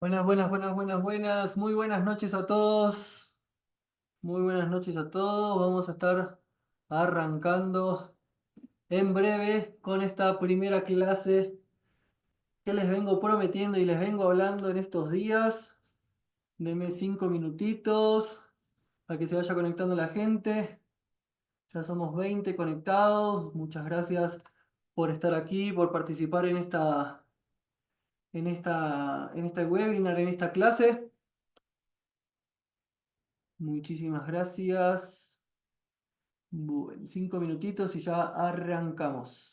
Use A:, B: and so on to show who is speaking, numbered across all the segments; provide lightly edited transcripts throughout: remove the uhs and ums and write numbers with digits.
A: Buenas, buenas, buenas, buenas, buenas. Muy buenas noches a todos. Muy buenas noches a todos. Vamos a estar arrancando en breve con esta primera clase que les vengo prometiendo y les vengo hablando en estos días. Denme 5 minutitos para que se vaya conectando la gente. Ya somos 20 conectados. Muchas gracias por estar aquí, por participar en esta webinar, en esta clase. Muchísimas gracias. Bueno, 5 minutitos y ya arrancamos.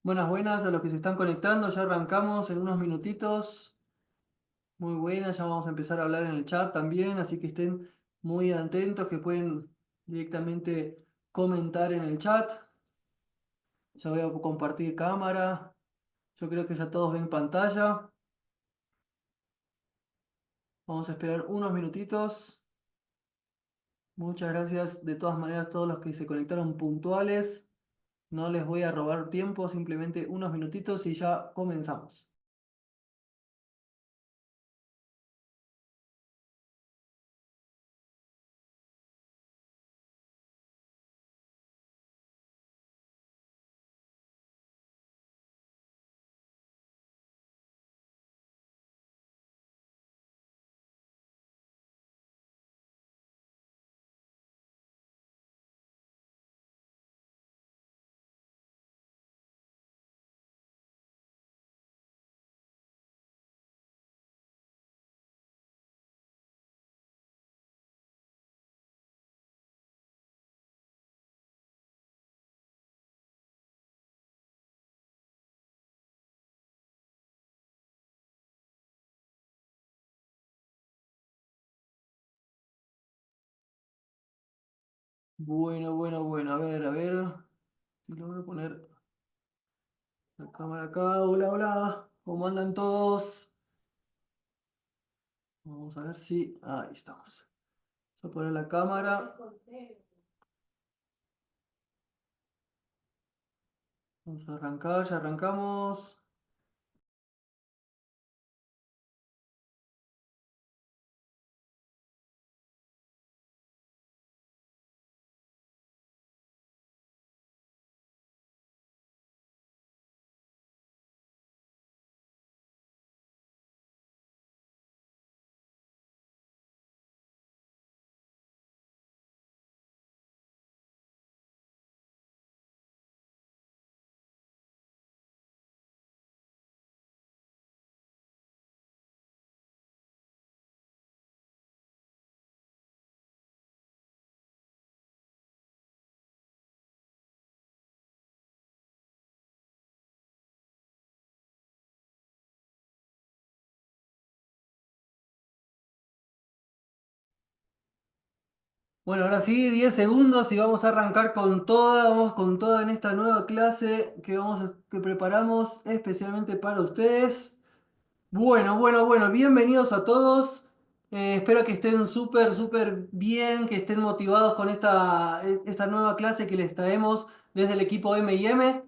A: Buenas, buenas a los que se están conectando. Ya arrancamos en unos minutitos. Muy buenas, ya vamos a empezar a hablar en el chat también, así que estén muy atentos que pueden directamente comentar en el chat. Ya voy a compartir cámara. Yo creo que ya todos ven pantalla. Vamos a esperar unos minutitos. Muchas gracias de todas maneras a todos los que se conectaron puntuales. No les voy a robar tiempo, simplemente unos minutitos y ya comenzamos. Bueno, bueno, bueno, a ver, si logro poner la cámara acá. Hola, hola, ¿cómo andan todos? Vamos a ver si, ahí estamos. Vamos a poner la cámara. Vamos a arrancar, ya arrancamos. Bueno, ahora sí, 10 segundos y vamos a arrancar con toda, vamos con toda en esta nueva clase que preparamos especialmente para ustedes. Bueno, bueno, bueno, bienvenidos a todos. Espero que estén súper, súper bien, que estén motivados con esta nueva clase que les traemos desde el equipo M&M.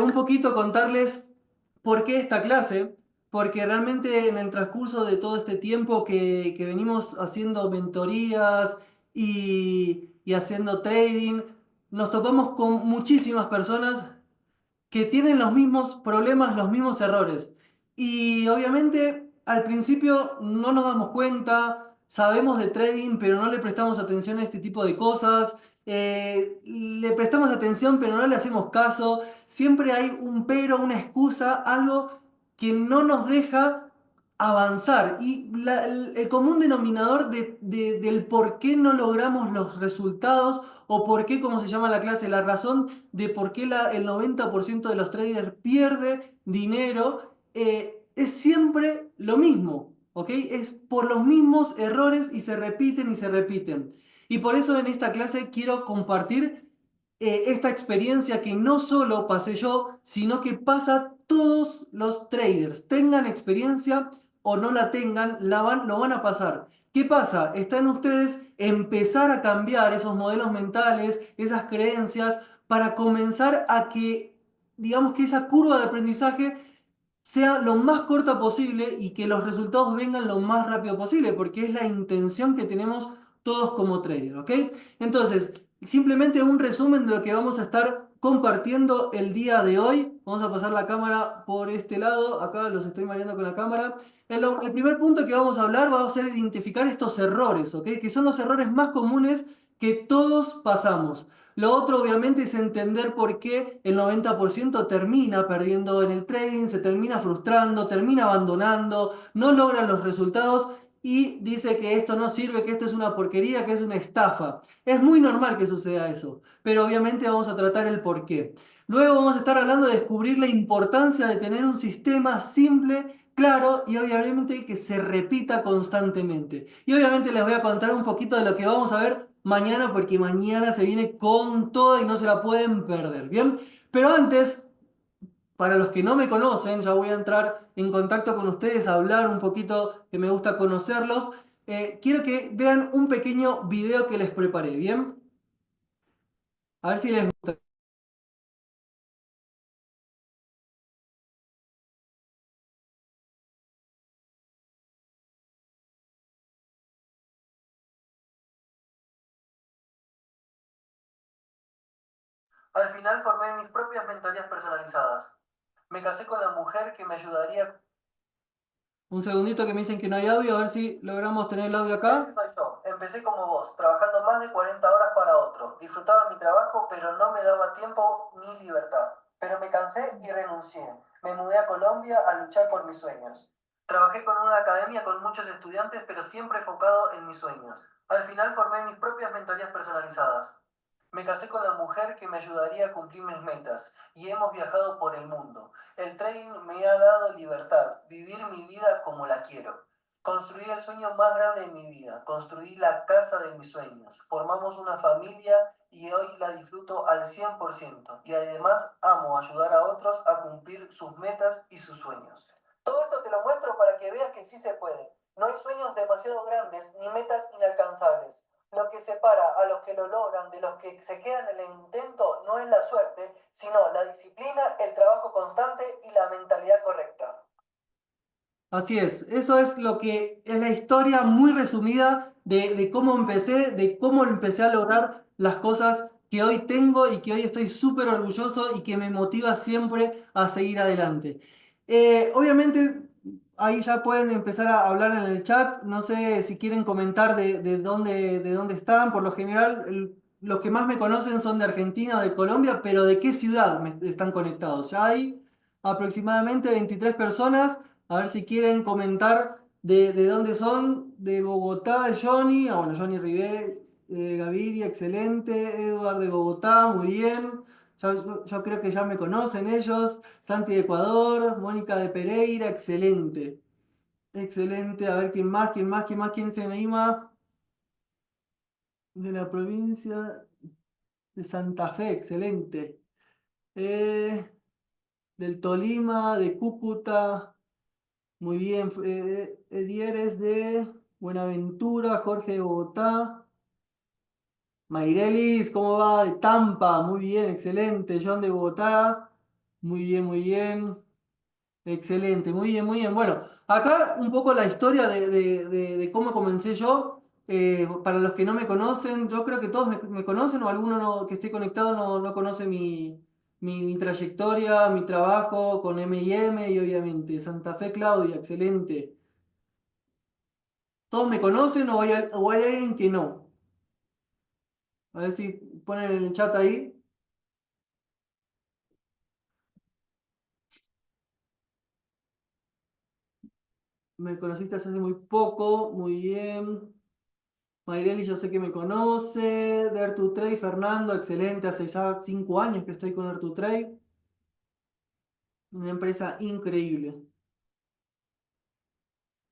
A: Un poquito contarles por qué esta clase, porque realmente en el transcurso de todo este tiempo que venimos haciendo mentorías y haciendo trading, nos topamos con muchísimas personas que tienen los mismos problemas, los mismos errores. Y obviamente al principio no nos damos cuenta, sabemos de trading, pero no le prestamos atención a este tipo de cosas. Le prestamos atención, pero no le hacemos caso. Siempre hay un pero, una excusa, algo que no nos deja avanzar. Y el común denominador del por qué no logramos los resultados o por qué, como se llama la clase, la razón de por qué el 90% de los traders pierde dinero, es siempre lo mismo, ¿ok? Es por los mismos errores y se repiten y se repiten. Y por eso en esta clase quiero compartir esta experiencia que no solo pasé yo, sino que pasa todos los traders. Tengan experiencia o no la tengan, lo van a pasar. ¿Qué pasa? Está en ustedes empezar a cambiar esos modelos mentales, esas creencias, para comenzar a que, digamos que esa curva de aprendizaje sea lo más corta posible y que los resultados vengan lo más rápido posible, porque es la intención que tenemos todos como trader, ¿ok? Entonces, simplemente un resumen de lo que vamos a estar compartiendo el día de hoy. Vamos a pasar la cámara por este lado, acá los estoy mareando con la cámara. El primer punto que vamos a hablar va a ser identificar estos errores, ¿ok? Que son los errores más comunes que todos pasamos. Lo otro, obviamente, es entender por qué el 90% termina perdiendo en el trading, se termina frustrando, termina abandonando, no logran los resultados y dice que esto no sirve, que esto es una porquería, que es una estafa. Es muy normal que suceda eso, pero obviamente vamos a tratar el por qué. Luego vamos a estar hablando de descubrir la importancia de tener un sistema simple, claro y obviamente que se repita constantemente. Y obviamente les voy a contar un poquito de lo que vamos a ver mañana porque mañana se viene con todo y no se la pueden perder, ¿bien? Pero antes, para los que no me conocen, ya voy a entrar en contacto con ustedes, a hablar un poquito, que me gusta conocerlos. Quiero que vean un pequeño video que les preparé, ¿bien? A ver si les gusta. Al final formé mis propias mentorías personalizadas. Me casé con la mujer que me ayudaría. Un segundito que me dicen que no hay audio, a ver si logramos tener el audio acá. Este soy yo. Empecé como vos, trabajando más de 40 horas para otro. Disfrutaba mi trabajo, pero no me daba tiempo ni libertad. Pero me cansé y renuncié. Me mudé a Colombia a luchar por mis sueños. Trabajé con una academia con muchos estudiantes, pero siempre enfocado en mis sueños. Al final formé mis propias mentorías personalizadas. Me casé con la mujer que me ayudaría a cumplir mis metas y hemos viajado por el mundo. El trading me ha dado libertad, vivir mi vida como la quiero. Construí el sueño más grande de mi vida, construí la casa de mis sueños. Formamos una familia y hoy la disfruto al 100%. Y además amo ayudar a otros a cumplir sus metas y sus sueños. Todo esto te lo muestro para que veas que sí se puede. No hay sueños demasiado grandes ni metas inalcanzables. Lo que separa a los que lo logran de los que se quedan en el intento no es la suerte, sino la disciplina, el trabajo constante y la mentalidad correcta. Así es, eso es lo que es la historia muy resumida de cómo empecé, de cómo empecé a lograr las cosas que hoy tengo y que hoy estoy súper orgulloso y que me motiva siempre a seguir adelante. Obviamente, ahí ya pueden empezar a hablar en el chat. No sé si quieren comentar de dónde están. Por lo general, los que más me conocen son de Argentina o de Colombia, pero ¿de qué ciudad están conectados? Ya hay aproximadamente 23 personas. A ver si quieren comentar de dónde son. De Bogotá, Johnny. Ah, bueno, Johnny Rivé, Gaviria, excelente. Edward de Bogotá, muy bien. Yo creo que ya me conocen ellos. Santi de Ecuador, Mónica de Pereira, excelente. Excelente. A ver quién más, quién más, quién más, quién se anima. De la provincia de Santa Fe, excelente. Eh, del Tolima, de Cúcuta. Muy bien, Edieres de Buenaventura, Jorge de Bogotá, Mairelis, ¿cómo va? De Tampa, muy bien, excelente, John de Bogotá, muy bien, excelente, muy bien, muy bien. Bueno, acá un poco la historia de cómo comencé yo. Para los que no me conocen, yo creo que todos me conocen o alguno que esté conectado no conoce mi trayectoria, mi trabajo con M&M y obviamente Santa Fe Claudia, excelente. ¿Todos me conocen o hay alguien que no? A ver si ponen en el chat ahí. Me conociste hace muy poco, muy bien. Mayreli, yo sé que me conoce. De Trade, Fernando, excelente. Hace ya 5 años que estoy con Trade. Una empresa increíble.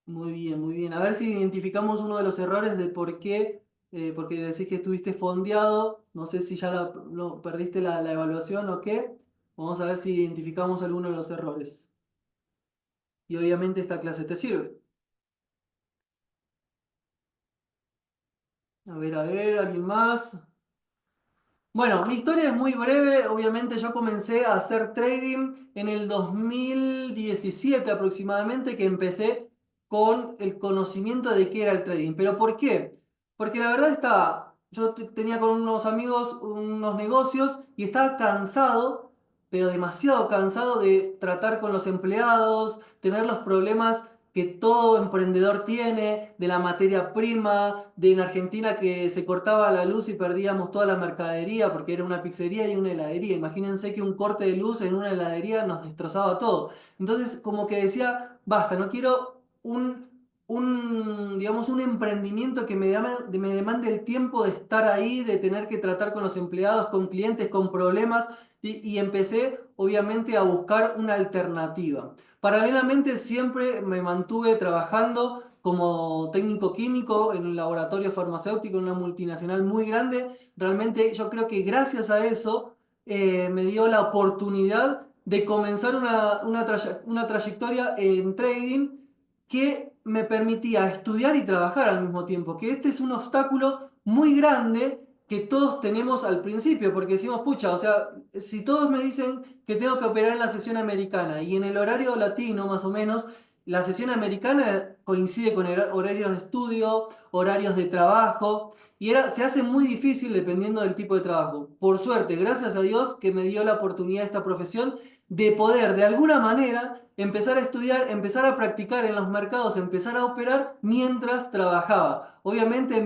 A: Muy bien, muy bien. A ver si identificamos uno de los errores de por qué, porque decís que estuviste fondeado. No sé si ya no, perdiste la evaluación o qué. Vamos a ver si identificamos alguno de los errores. Y obviamente esta clase te sirve. A ver, ¿alguien más? Bueno, mi historia es muy breve. Obviamente yo comencé a hacer trading en el 2017 aproximadamente, que empecé con el conocimiento de qué era el trading. ¿Pero por qué? Porque la verdad yo tenía con unos amigos unos negocios y estaba cansado, pero demasiado cansado de tratar con los empleados, tener los problemas que todo emprendedor tiene, de la materia prima, de en Argentina que se cortaba la luz y perdíamos toda la mercadería porque era una pizzería y una heladería. Imagínense que un corte de luz en una heladería nos destrozaba todo. Entonces, como que decía, basta, no quiero digamos, un emprendimiento que me demande el tiempo de estar ahí, de tener que tratar con los empleados, con clientes, con problemas, y empecé, obviamente, a buscar una alternativa. Paralelamente siempre me mantuve trabajando como técnico químico en un laboratorio farmacéutico en una multinacional muy grande. Realmente yo creo que gracias a eso me dio la oportunidad de comenzar una trayectoria en trading que me permitía estudiar y trabajar al mismo tiempo, que este es un obstáculo muy grande que todos tenemos al principio, porque decimos, pucha, o sea, si todos me dicen que tengo que operar en la sesión americana y en el horario latino más o menos, la sesión americana coincide con horarios de estudio, horarios de trabajo, y se hace muy difícil dependiendo del tipo de trabajo. Por suerte, gracias a Dios que me dio la oportunidad de esta profesión de poder de alguna manera empezar a estudiar, empezar a practicar en los mercados, empezar a operar mientras trabajaba. Obviamente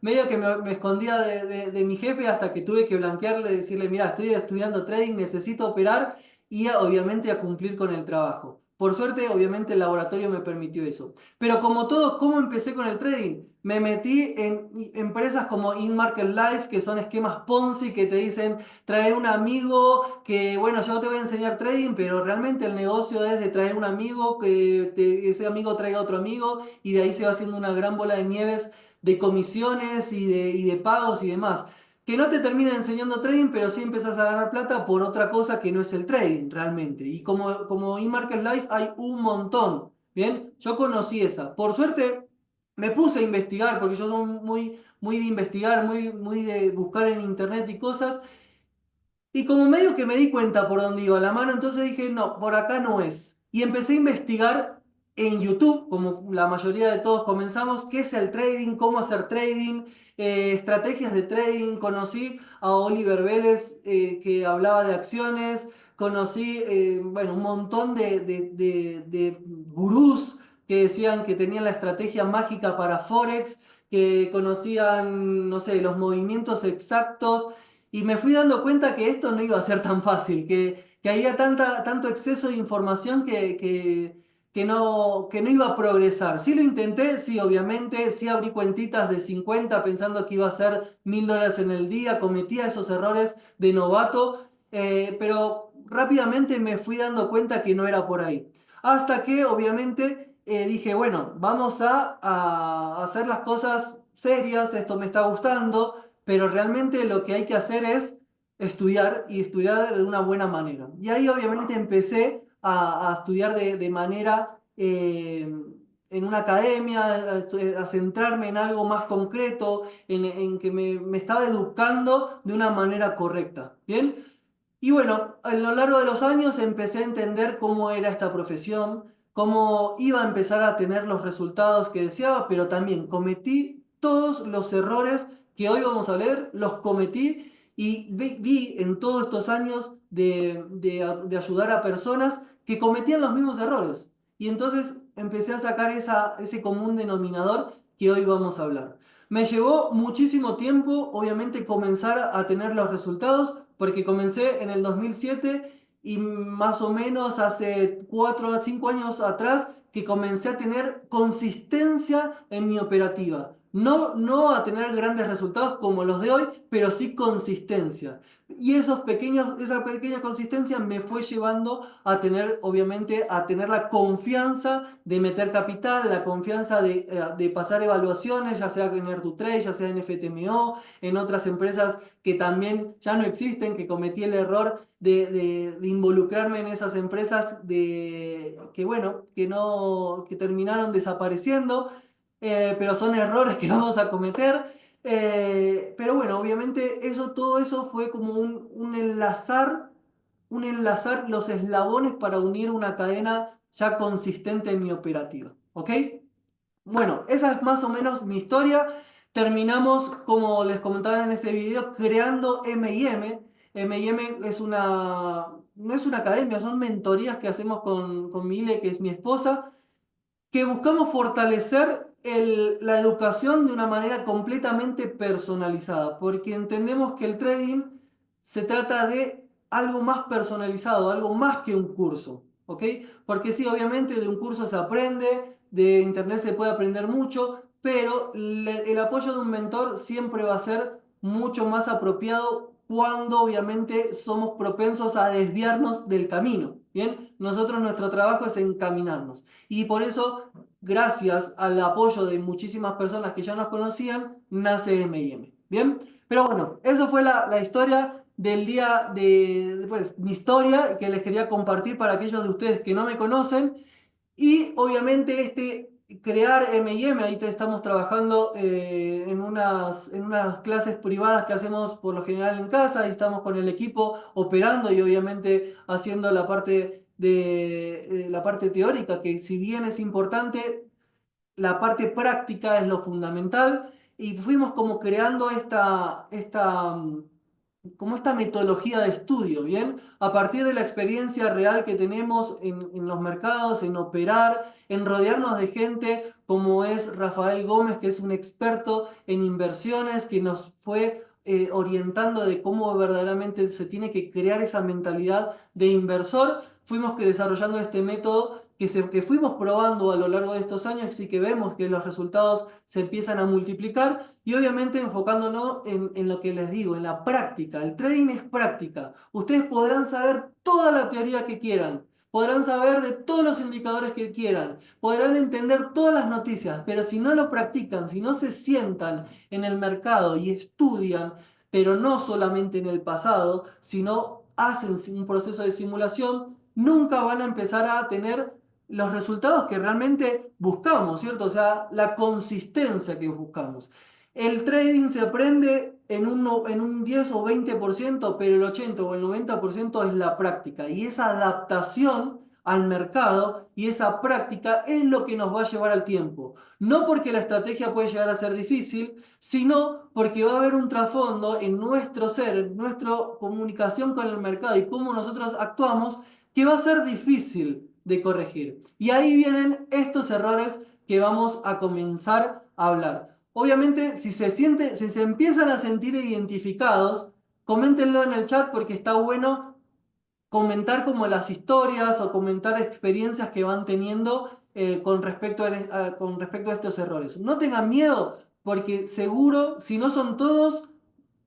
A: medio que me escondía de mi jefe hasta que tuve que blanquearle, decirle, mira, estoy estudiando trading, necesito operar y obviamente a cumplir con el trabajo. Por suerte, obviamente el laboratorio me permitió eso. Pero como todo, ¿cómo empecé con el trading? Me metí en empresas como InMarket Life, que son esquemas Ponzi que te dicen, traer un amigo que, bueno, yo te voy a enseñar trading, pero realmente el negocio es de traer un amigo, ese amigo traiga otro amigo y de ahí se va haciendo una gran bola de nieves de comisiones y de pagos y demás. Que no te termina enseñando trading, pero sí empezás a ganar plata por otra cosa que no es el trading realmente. Y como eMarket Life hay un montón. Bien, yo conocí esa. Por suerte me puse a investigar, porque yo soy muy de investigar, muy de buscar en internet y cosas. Y como medio que me di cuenta por dónde iba la mano, entonces dije, no, por acá no es. Y empecé a investigar en YouTube, como la mayoría de todos comenzamos, qué es el trading, cómo hacer trading, estrategias de trading. Conocí a Oliver Vélez, que hablaba de acciones. Conocí, bueno, un montón de gurús que decían que tenían la estrategia mágica para Forex, que conocían, no sé, los movimientos exactos y me fui dando cuenta que esto no iba a ser tan fácil, que había tanto exceso de información que no iba a progresar. Sí lo intenté, sí, obviamente, sí abrí cuentitas de 50 pensando que iba a ser $1000 en el día, cometía esos errores de novato, pero rápidamente me fui dando cuenta que no era por ahí. Hasta que, obviamente, dije, bueno, vamos a hacer las cosas serias, esto me está gustando, pero realmente lo que hay que hacer es estudiar y estudiar de una buena manera. Y ahí obviamente empecé a estudiar de manera en una academia, a centrarme en algo más concreto, en que me estaba educando de una manera correcta. ¿Bien? Y bueno, a lo largo de los años empecé a entender cómo era esta profesión, cómo iba a empezar a tener los resultados que deseaba, pero también cometí todos los errores que hoy vamos a leer, los cometí y vi en todos estos años de ayudar a personas que cometían los mismos errores. Y entonces empecé a sacar ese común denominador que hoy vamos a hablar. Me llevó muchísimo tiempo, obviamente, comenzar a tener los resultados, porque comencé en el 2007 y más o menos hace 4 o 5 años atrás que comencé a tener consistencia en mi operativa. No a tener grandes resultados como los de hoy, pero sí consistencia. Y esa pequeña consistencia me fue llevando a tener, obviamente, a tener la confianza de meter capital, la confianza de pasar evaluaciones, ya sea en Air2Trade, ya sea en FTMO, en otras empresas que también ya no existen, que cometí el error de involucrarme en esas empresas que bueno, que terminaron desapareciendo, pero son errores que vamos a cometer. Pero bueno, obviamente todo eso fue como un enlazar los eslabones para unir una cadena ya consistente en mi operativa. ¿Ok? Bueno, esa es más o menos mi historia. Terminamos, como les comentaba en este video, creando M&M. M&M no es una academia, son mentorías que hacemos con Mile, que es mi esposa, que buscamos fortalecer la educación de una manera completamente personalizada, porque entendemos que el trading se trata de algo más personalizado, algo más que un curso, ¿ok? Porque sí, obviamente de un curso se aprende, de internet se puede aprender mucho, pero el apoyo de un mentor siempre va a ser mucho más apropiado cuando obviamente somos propensos a desviarnos del camino, ¿bien? Nuestro trabajo es encaminarnos. Y por eso, gracias al apoyo de muchísimas personas que ya nos conocían, nace M&M. ¿Bien? Pero bueno, eso fue la historia del día pues, mi historia que les quería compartir para aquellos de ustedes que no me conocen. Y obviamente crear M&M, ahí estamos trabajando en unas clases privadas que hacemos por lo general en casa, y estamos con el equipo operando y obviamente haciendo la parte teórica, que si bien es importante, la parte práctica es lo fundamental, y fuimos como creando como esta metodología de estudio, ¿bien? A partir de la experiencia real que tenemos en los mercados, en operar, en rodearnos de gente como es Rafael Gómez, que es un experto en inversiones, que nos fue orientando de cómo verdaderamente se tiene que crear esa mentalidad de inversor. Fuimos desarrollando este método que fuimos probando a lo largo de estos años, y que vemos que los resultados se empiezan a multiplicar, y obviamente enfocándonos en lo que les digo, en la práctica. El trading es práctica. Ustedes podrán saber toda la teoría que quieran, podrán saber de todos los indicadores que quieran, podrán entender todas las noticias, pero si no lo practican, si no se sientan en el mercado y estudian, pero no solamente en el pasado, sino hacen un proceso de simulación, nunca van a empezar a tener los resultados que realmente buscamos, ¿cierto? O sea, la consistencia que buscamos. El trading se aprende en un 10 o 20%, pero el 80 o el 90% es la práctica. Y esa adaptación al mercado y esa práctica es lo que nos va a llevar al tiempo. No porque la estrategia puede llegar a ser difícil, sino porque va a haber un trasfondo en nuestro ser, en nuestra comunicación con el mercado y cómo nosotros actuamos, que va a ser difícil de corregir. Y ahí vienen estos errores que vamos a comenzar a hablar. Obviamente, si se empiezan a sentir identificados, coméntenlo en el chat, porque está bueno comentar como las historias o comentar experiencias que van teniendo con respecto a estos errores. No tengan miedo, porque seguro, si no son todos,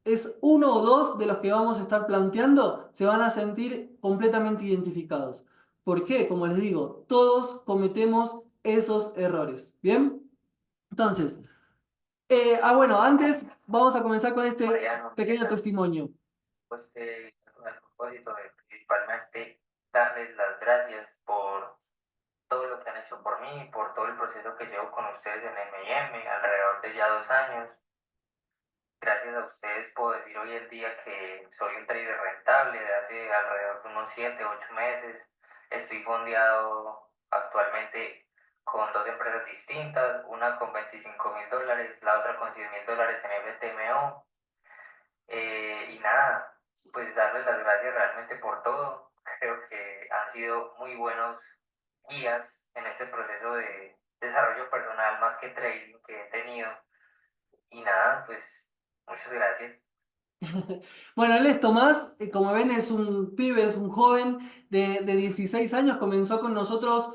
A: es uno o dos de los que vamos a estar planteando, se van a sentir completamente identificados. ¿Por qué? Como les digo, todos cometemos esos errores. ¿Bien? Entonces, bueno, antes vamos a comenzar con este
B: Mariano, ¿qué
A: pequeño
B: tal?
A: testimonio.
B: Pues con el propósito de principalmente darles las gracias por todo lo que han hecho por mí, por todo el proceso que llevo con ustedes en M&M, alrededor de ya 2 años. Gracias a ustedes puedo decir hoy en día que soy un trader rentable de hace alrededor de unos 7, 8 meses. Estoy fondeado actualmente con dos empresas distintas, una con $25.000, la otra con $100.000 en FTMO. Y nada, pues darles las gracias realmente por todo. Creo que han sido muy buenos guías en este proceso de desarrollo personal más que trading que he tenido. Y nada, pues muchas gracias.
A: Bueno, él es Tomás, como ven es un pibe, es un joven de 16 años, comenzó con nosotros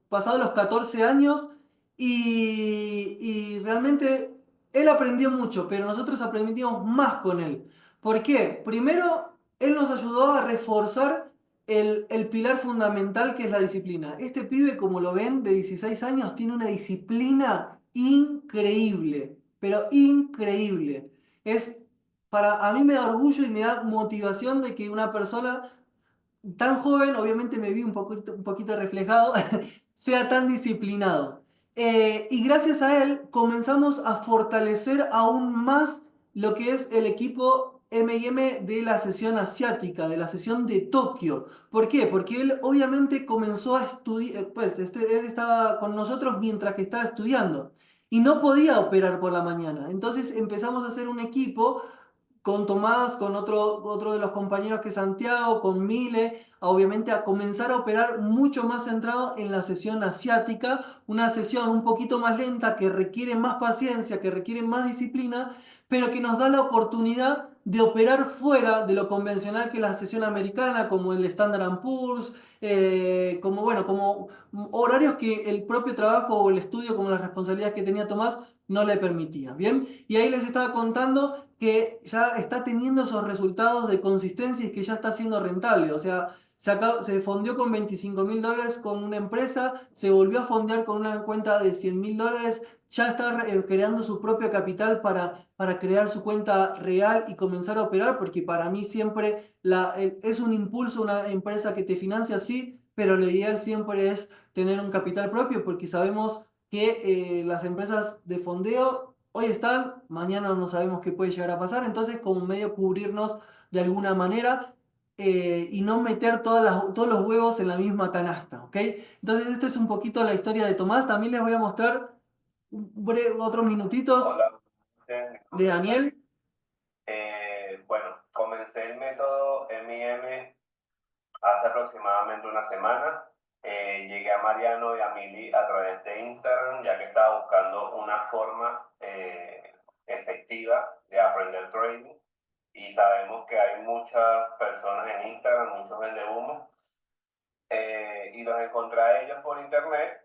A: pasados los 14 años y realmente él aprendió mucho, pero nosotros aprendimos más con él. ¿Por qué? Primero, él nos ayudó a reforzar el pilar fundamental que es la disciplina. Este pibe, como lo ven, de 16 años, tiene una disciplina increíble, pero increíble. Es a mí me da orgullo y me da motivación de que una persona tan joven, obviamente me vi un poquito reflejado, sea tan disciplinado. Y gracias a él comenzamos a fortalecer aún más lo que es el equipo M&M de la sesión asiática, de la sesión de Tokio. ¿Por qué? Porque él obviamente comenzó a estudiar, pues él estaba con nosotros mientras que estaba estudiando y no podía operar por la mañana. Entonces empezamos a hacer un equipo con Tomás, con otro de los compañeros que es Santiago, con Mile, obviamente a comenzar a operar mucho más centrado en la sesión asiática, una sesión un poquito más lenta que requiere más paciencia, que requiere más disciplina, pero que nos da la oportunidad de operar fuera de lo convencional que es la sesión americana, como el Standard Poor's, como, bueno, como horarios que el propio trabajo o el estudio, como las responsabilidades que tenía Tomás, no le permitía. Bien, y ahí les estaba contando que ya está teniendo esos resultados de consistencia y que ya está siendo rentable. O sea, se fondeó con $25.000 con una empresa, se volvió a fondear con una cuenta de $100.000, ya está creando su propio capital para crear su cuenta real y comenzar a operar, porque para mí siempre es un impulso una empresa que te financia, sí, pero lo ideal siempre es tener un capital propio, porque sabemos que las empresas de fondeo hoy están, mañana no sabemos qué puede llegar a pasar, entonces como medio cubrirnos de alguna manera y no meter todos los huevos en la misma canasta, ¿ok? Entonces esto es un poquito la historia de Tomás, también les voy a mostrar otros minutitos
C: Hola, mi
A: de
C: nombre es
A: Daniel.
C: Daniel. Bueno, comencé el método M&M hace aproximadamente una semana. Llegué a Mariano y a Mili a través de Instagram, ya que estaba buscando una forma efectiva de aprender trading. Y sabemos que hay muchas personas en Instagram, muchos vendehumos, y los encontré a ellos por internet.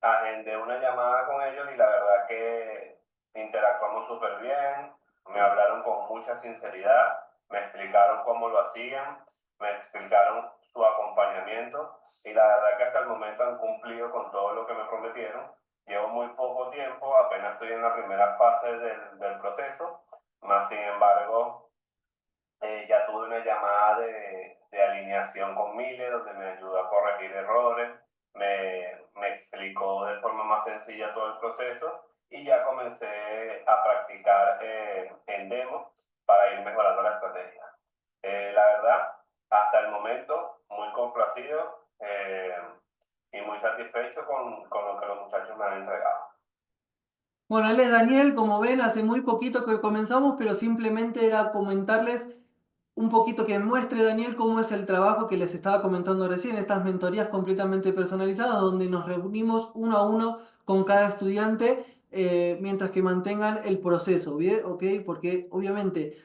C: Agendé una llamada con ellos y la verdad que interactuamos súper bien, me hablaron con mucha sinceridad, me explicaron cómo lo hacían, me explicaron su acompañamiento y la verdad que hasta el momento han cumplido con todo lo que me prometieron. Llevo muy poco tiempo, apenas estoy en la primera fase del proceso, más sin embargo ya tuve una llamada de alineación con Mille, donde me ayudó a corregir errores, me explicó de forma más sencilla todo el proceso y ya comencé a practicar en demo para ir mejorando la estrategia. La verdad, hasta el momento, muy complacido y muy satisfecho con lo que los muchachos me han entregado.
A: Bueno, él es Daniel, como ven, hace muy poquito que comenzamos, pero simplemente era comentarles un poquito que muestre Daniel cómo es el trabajo que les estaba comentando recién, estas mentorías completamente personalizadas, donde nos reunimos uno a uno con cada estudiante mientras que mantengan el proceso, ¿bien? ¿Ok? Porque obviamente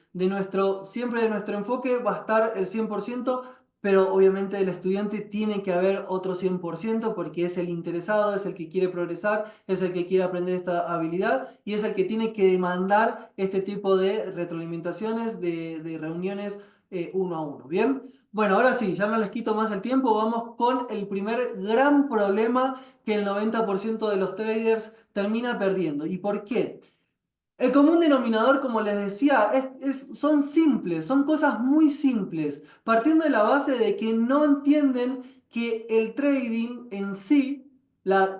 A: siempre de nuestro enfoque va a estar el 100%, pero obviamente del estudiante tiene que haber otro 100% porque es el interesado, es el que quiere progresar, es el que quiere aprender esta habilidad y es el que tiene que demandar este tipo de retroalimentaciones, de reuniones uno a uno. ¿Bien? Bueno, ahora sí, ya no les quito más el tiempo, vamos con el primer gran problema que el 90% de los traders termina perdiendo. ¿Y por qué? El común denominador, como les decía, son simples, son cosas muy simples, partiendo de la base de que no entienden que el trading en sí,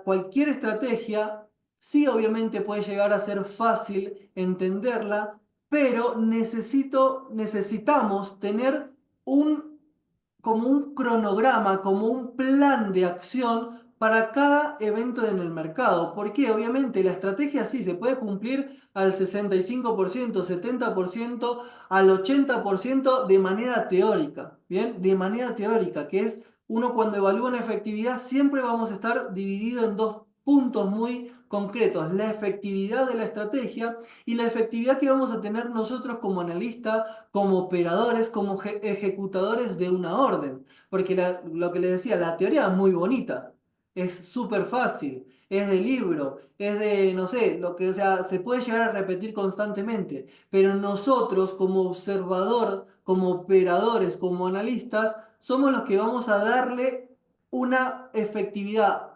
A: cualquier estrategia, sí obviamente puede llegar a ser fácil entenderla, pero necesitamos tener como un cronograma, como un plan de acción para cada evento en el mercado. Porque obviamente la estrategia sí se puede cumplir al 65%, 70%, al 80% de manera teórica. ¿Bien? De manera teórica, que es uno cuando evalúa una efectividad siempre vamos a estar dividido en dos puntos muy concretos, la efectividad de la estrategia y la efectividad que vamos a tener nosotros como analistas, como operadores, como ejecutadores de una orden. Porque lo que les decía, la teoría es muy bonita, es súper fácil, es de libro, es de, no sé, lo que, o sea, se puede llegar a repetir constantemente, pero nosotros como observador, como operadores, como analistas, somos los que vamos a darle una efectividad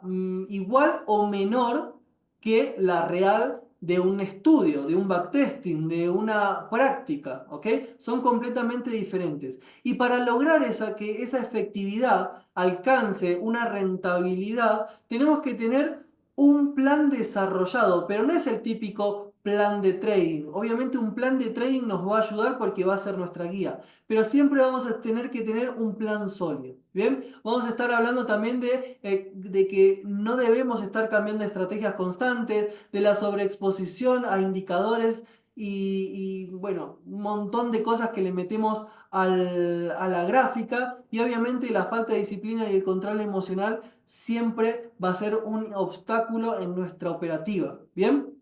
A: igual o menor que la real de un estudio, de un backtesting, de una práctica, ¿ok? Son completamente diferentes. Y para lograr que esa efectividad alcance una rentabilidad, tenemos que tener un plan desarrollado, pero no es el típico plan de trading. Obviamente un plan de trading nos va a ayudar porque va a ser nuestra guía, pero siempre vamos a tener que tener un plan sólido. ¿Bien? Vamos a estar hablando también de que no debemos estar cambiando estrategias constantes, de la sobreexposición a indicadores bueno, un montón de cosas que le metemos a la gráfica y obviamente la falta de disciplina y el control emocional siempre va a ser un obstáculo en nuestra operativa. ¿Bien?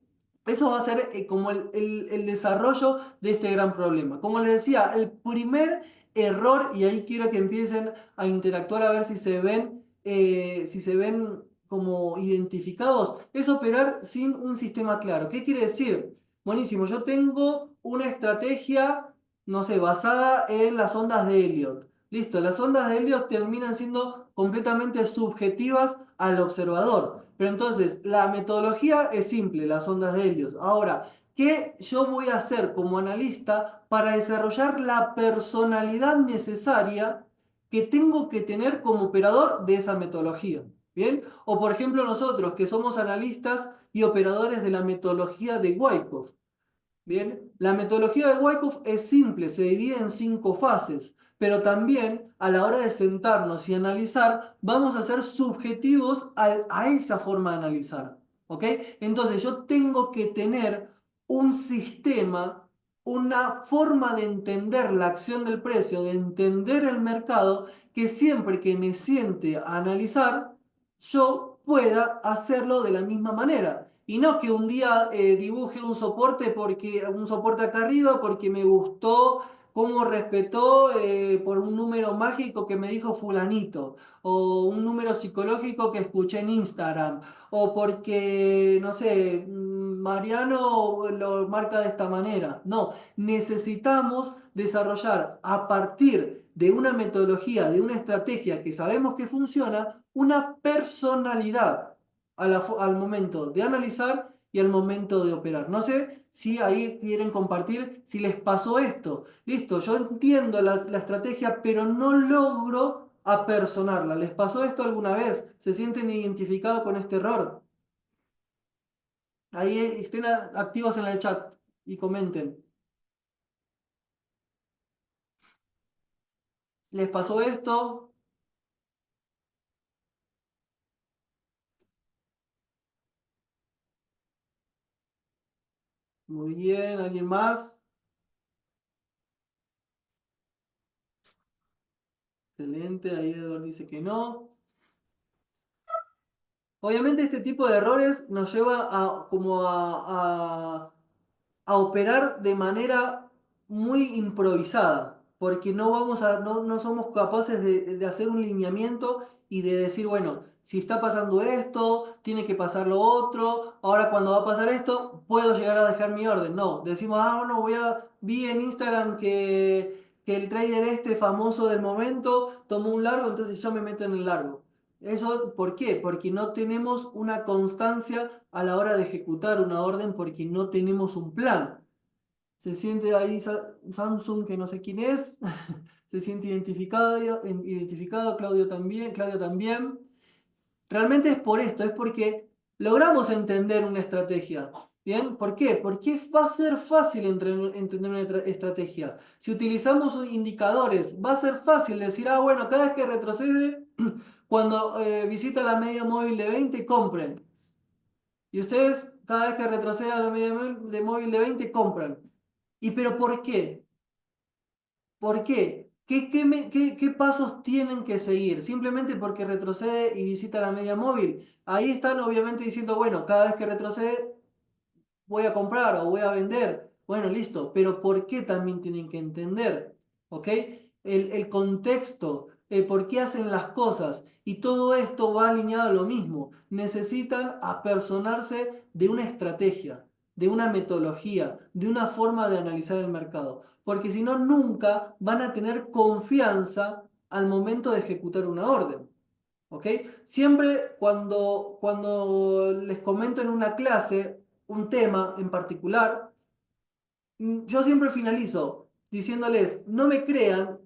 A: Eso va a ser como el desarrollo de este gran problema. Como les decía, el primer error, y ahí quiero que empiecen a interactuar a ver si se ven como identificados, es operar sin un sistema claro. ¿Qué quiere decir? Buenísimo, yo tengo una estrategia, no sé, basada en las ondas de Elliot. Listo, las ondas de Elliot terminan siendo completamente subjetivas al observador. Pero entonces, la metodología es simple, las ondas de Elliot. Ahora, ¿qué yo voy a hacer como analista para desarrollar la personalidad necesaria que tengo que tener como operador de esa metodología? ¿Bien? O por ejemplo nosotros que somos analistas y operadores de la metodología de Wyckoff. Bien, la metodología de Wyckoff es simple, se divide en 5 fases, pero también a la hora de sentarnos y analizar, vamos a ser subjetivos a esa forma de analizar. ¿Ok? Entonces yo tengo que tener un sistema, una forma de entender la acción del precio, de entender el mercado, que siempre que me siente a analizar, yo pueda hacerlo de la misma manera. Y no que un día dibuje un soporte acá arriba porque me gustó cómo respetó por un número mágico que me dijo fulanito, o un número psicológico que escuché en Instagram, o porque, no sé, Mariano lo marca de esta manera. No, necesitamos desarrollar a partir de una metodología, de una estrategia que sabemos que funciona, una personalidad al momento de analizar y al momento de operar. No sé si ahí quieren compartir si les pasó esto. Listo, yo entiendo la estrategia, pero no logro apersonarla. ¿Les pasó esto alguna vez? ¿Se sienten identificados con este error? Ahí estén activos en el chat y comenten. ¿Les pasó esto? Muy bien, ¿alguien más? Excelente, ahí Edward dice que no. Obviamente este tipo de errores nos lleva a operar de manera muy improvisada, porque no somos capaces de hacer un lineamiento y de decir, bueno, si está pasando esto, tiene que pasar lo otro, ahora cuando va a pasar esto, puedo llegar a dejar mi orden. No, decimos, bueno, vi en Instagram que el trader este famoso del momento tomó un largo, entonces yo me meto en el largo. ¿Eso por qué? Porque no tenemos una constancia a la hora de ejecutar una orden porque no tenemos un plan. Se siente ahí Samsung, que no sé quién es, se siente identificado, Claudio también, Claudia también. Realmente es por esto, es porque logramos entender una estrategia. ¿Bien? ¿Por qué? Porque va a ser fácil entender una estrategia. Si utilizamos indicadores, va a ser fácil decir, ah, bueno, cada vez que retrocede, cuando visita la media móvil de 20, compren. Y ustedes, cada vez que retroceda la media móvil de 20, compran. ¿Y pero por qué? ¿Por qué? ¿Qué pasos tienen que seguir? Simplemente porque retrocede y visita la media móvil. Ahí están obviamente diciendo, bueno, cada vez que retrocede voy a comprar o voy a vender. Bueno, listo, pero ¿por qué también tienen que entender? ¿Ok? El contexto, el por qué hacen las cosas y todo esto va alineado a lo mismo. Necesitan apersonarse de una estrategia, de una metodología, de una forma de analizar el mercado, porque si no, nunca van a tener confianza al momento de ejecutar una orden. ¿Ok? Siempre cuando les comento en una clase un tema en particular, yo siempre finalizo diciéndoles, no me crean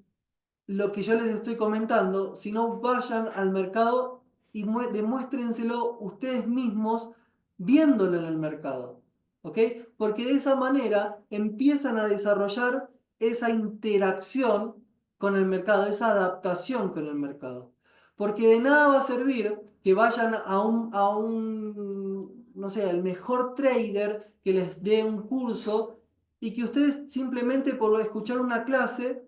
A: lo que yo les estoy comentando, sino vayan al mercado y demuéstrenselo ustedes mismos viéndolo en el mercado. ¿Ok? Porque de esa manera empiezan a desarrollar esa interacción con el mercado, esa adaptación con el mercado. Porque de nada va a servir que vayan no sé, el mejor trader que les dé un curso y que ustedes simplemente por escuchar una clase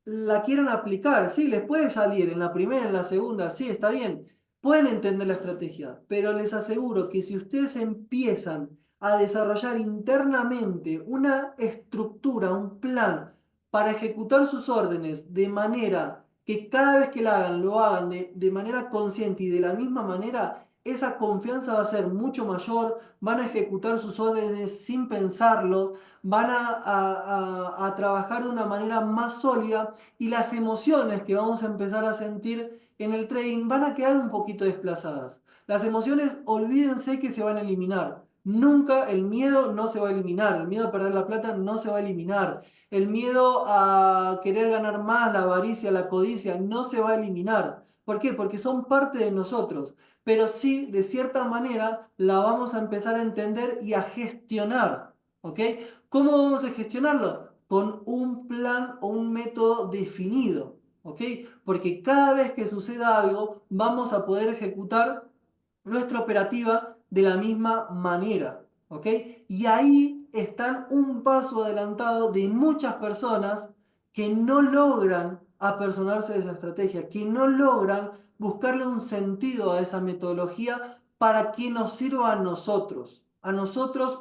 A: la quieran aplicar. Sí, les puede salir en la primera, en la segunda, sí, está bien. Pueden entender la estrategia, pero les aseguro que si ustedes empiezan a desarrollar internamente una estructura, un plan para ejecutar sus órdenes de manera que cada vez que la hagan, lo hagan de manera consciente y de la misma manera, esa confianza va a ser mucho mayor, van a ejecutar sus órdenes sin pensarlo, van a trabajar de una manera más sólida y las emociones que vamos a empezar a sentir en el trading van a quedar un poquito desplazadas. Las emociones, olvídense que se van a eliminar. Nunca el miedo no se va a eliminar, el miedo a perder la plata no se va a eliminar, el miedo a querer ganar más, la avaricia, la codicia no se va a eliminar. ¿Por qué? Porque son parte de nosotros, pero sí, de cierta manera, la vamos a empezar a entender y a gestionar. ¿Ok? ¿Cómo vamos a gestionarlo? Con un plan o un método definido, ¿ok? Porque cada vez que suceda algo, vamos a poder ejecutar nuestra operativa de la misma manera, ¿ok? Y ahí están un paso adelantado de muchas personas que no logran apersonarse de esa estrategia, que no logran buscarle un sentido a esa metodología para que nos sirva a nosotros,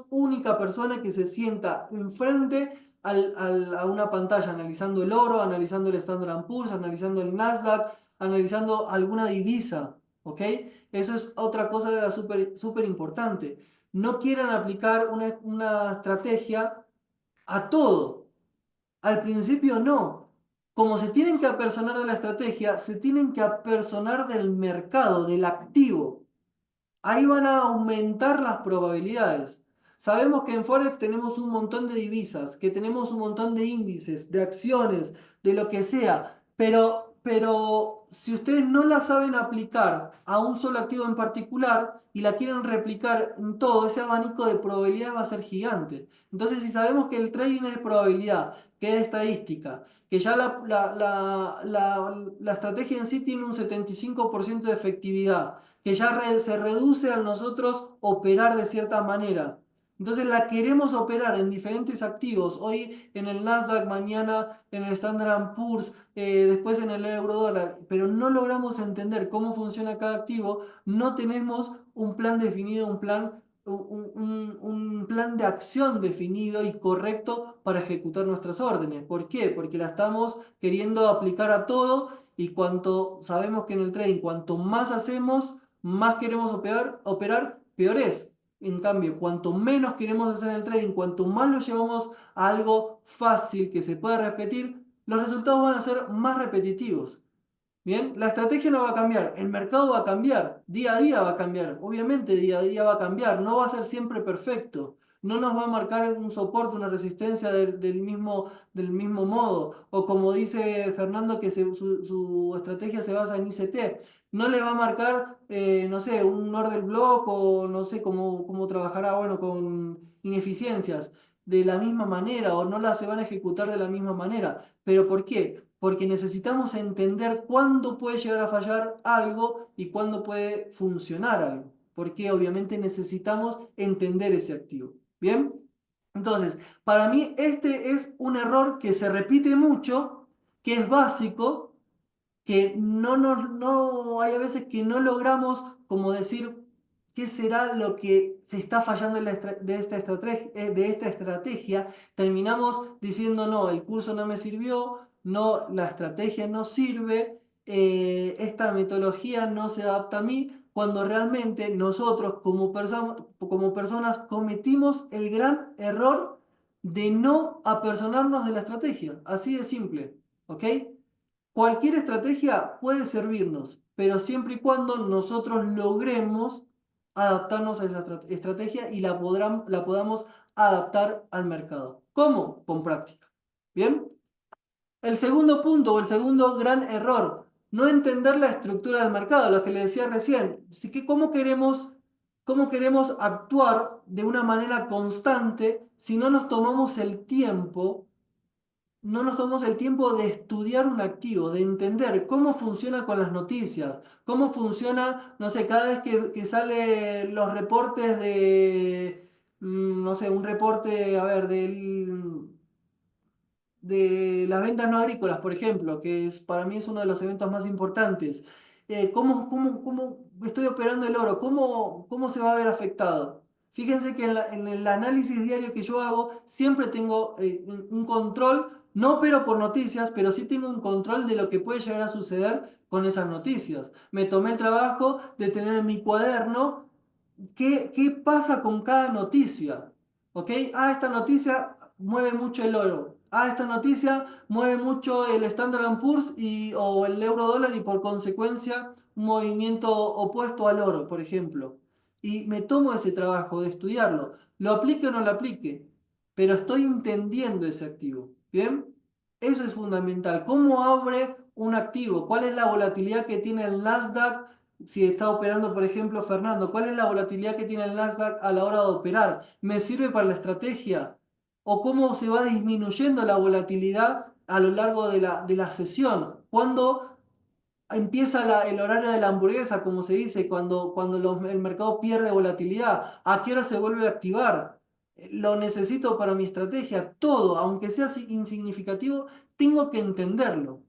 A: única persona que se sienta enfrente a una pantalla analizando el oro, analizando el Standard Poor's, analizando el Nasdaq, analizando alguna divisa, ¿ok? Eso es otra cosa de la súper importante. No quieran aplicar una estrategia a todo. Al principio no. Como se tienen que apersonar de la estrategia, se tienen que apersonar del mercado, del activo. Ahí van a aumentar las probabilidades. Sabemos que en Forex tenemos un montón de divisas, que tenemos un montón de índices, de acciones, de lo que sea, pero si ustedes no la saben aplicar a un solo activo en particular y la quieren replicar en todo, ese abanico de probabilidades va a ser gigante. Entonces, si sabemos que el trading es de probabilidad, que es de estadística, que ya la estrategia en sí tiene un 75% de efectividad, que ya se reduce a nosotros operar de cierta manera. Entonces la queremos operar en diferentes activos, hoy en el Nasdaq, mañana en el Standard Poor's, después en el euro dólar, pero no logramos entender cómo funciona cada activo, no tenemos un plan definido, un plan de acción definido y correcto para ejecutar nuestras órdenes. ¿Por qué? Porque la estamos queriendo aplicar a todo y cuanto sabemos que en el trading, cuanto más hacemos, más queremos operar, peor es. En cambio, cuanto menos queremos hacer en el trading, cuanto más lo llevamos a algo fácil que se pueda repetir, los resultados van a ser más repetitivos. Bien, la estrategia no va a cambiar, el mercado va a cambiar, día a día va a cambiar, obviamente día a día va a cambiar, no va a ser siempre perfecto, no nos va a marcar un soporte, una resistencia del mismo modo. O como dice Fernando, que su estrategia se basa en ICT, no le va a marcar, no sé, un order block o no sé cómo trabajará, bueno, con ineficiencias de la misma manera o no las se van a ejecutar de la misma manera. ¿Pero por qué? Porque necesitamos entender cuándo puede llegar a fallar algo y cuándo puede funcionar algo. Porque obviamente necesitamos entender ese activo. ¿Bien? Entonces, para mí este es un error que se repite mucho, que es básico, que no hay a veces que no logramos como decir qué será lo que está fallando de esta estrategia. Terminamos diciendo, no, el curso no me sirvió, no, la estrategia no sirve, esta metodología no se adapta a mí, cuando realmente nosotros como personas cometimos el gran error de no apersonarnos de la estrategia. Así de simple, ¿ok? Cualquier estrategia puede servirnos, pero siempre y cuando nosotros logremos adaptarnos a esa estrategia y la podamos adaptar al mercado. ¿Cómo? Con práctica. ¿Bien? El segundo punto o el segundo gran error, no entender la estructura del mercado, lo que le decía recién. Así que, cómo queremos actuar de una manera constante si no nos tomamos el tiempo no nos tomamos el tiempo de estudiar un activo, de entender cómo funciona con las noticias, cómo funciona, no sé, cada vez que sale los reportes de, no sé, un reporte, a ver, de las ventas no agrícolas, por ejemplo, que para mí es uno de los eventos más importantes. ¿Cómo estoy operando el oro? ¿Cómo se va a ver afectado? Fíjense que en el análisis diario que yo hago, siempre tengo un control, no opero por noticias, pero sí tengo un control de lo que puede llegar a suceder con esas noticias. Me tomé el trabajo de tener en mi cuaderno qué pasa con cada noticia. ¿Ok? Ah, esta noticia mueve mucho el oro. Ah, esta noticia mueve mucho el Standard Poor's o el euro dólar y por consecuencia un movimiento opuesto al oro, por ejemplo. Y me tomo ese trabajo de estudiarlo. Lo aplique o no lo aplique, pero estoy entendiendo ese activo. ¿Bien? Eso es fundamental. ¿Cómo abre un activo? ¿Cuál es la volatilidad que tiene el Nasdaq? Si está operando, por ejemplo, Fernando, ¿cuál es la volatilidad que tiene el Nasdaq a la hora de operar? ¿Me sirve para la estrategia? ¿O cómo se va disminuyendo la volatilidad a lo largo de la sesión? ¿Cuándo empieza el horario de la hamburguesa, como se dice, cuando el mercado pierde volatilidad? ¿A qué hora se vuelve a activar? Lo necesito para mi estrategia. Todo, aunque sea insignificativo, tengo que entenderlo.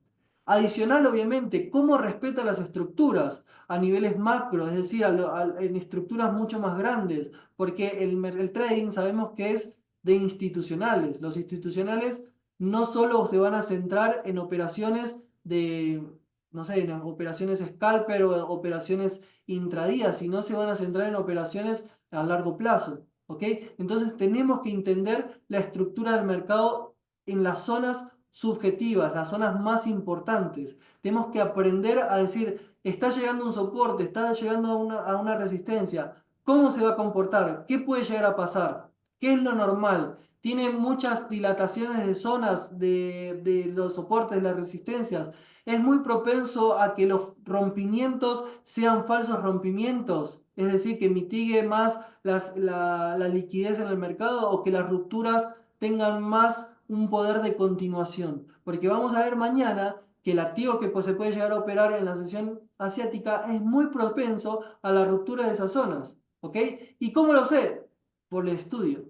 A: Adicional, obviamente, cómo respeta las estructuras a niveles macro, es decir, en estructuras mucho más grandes, porque el trading sabemos que es de institucionales. Los institucionales no solo se van a centrar en operaciones de, no sé, en operaciones scalper o operaciones intradía, sino se van a centrar en operaciones a largo plazo. ¿Ok? Entonces tenemos que entender la estructura del mercado en las zonas subjetivas, las zonas más importantes. Tenemos que aprender a decir, está llegando un soporte, está llegando a una resistencia. ¿Cómo se va a comportar? ¿Qué puede llegar a pasar? ¿Qué es lo normal? Tiene muchas dilataciones de zonas de los soportes, de las resistencias. Es muy propenso a que los rompimientos sean falsos rompimientos, es decir, que mitigue más la liquidez en el mercado o que las rupturas tengan más un poder de continuación. Porque vamos a ver mañana que el activo que pues, se puede llegar a operar en la sesión asiática es muy propenso a la ruptura de esas zonas. ¿Ok? ¿Y cómo lo sé? Por el estudio.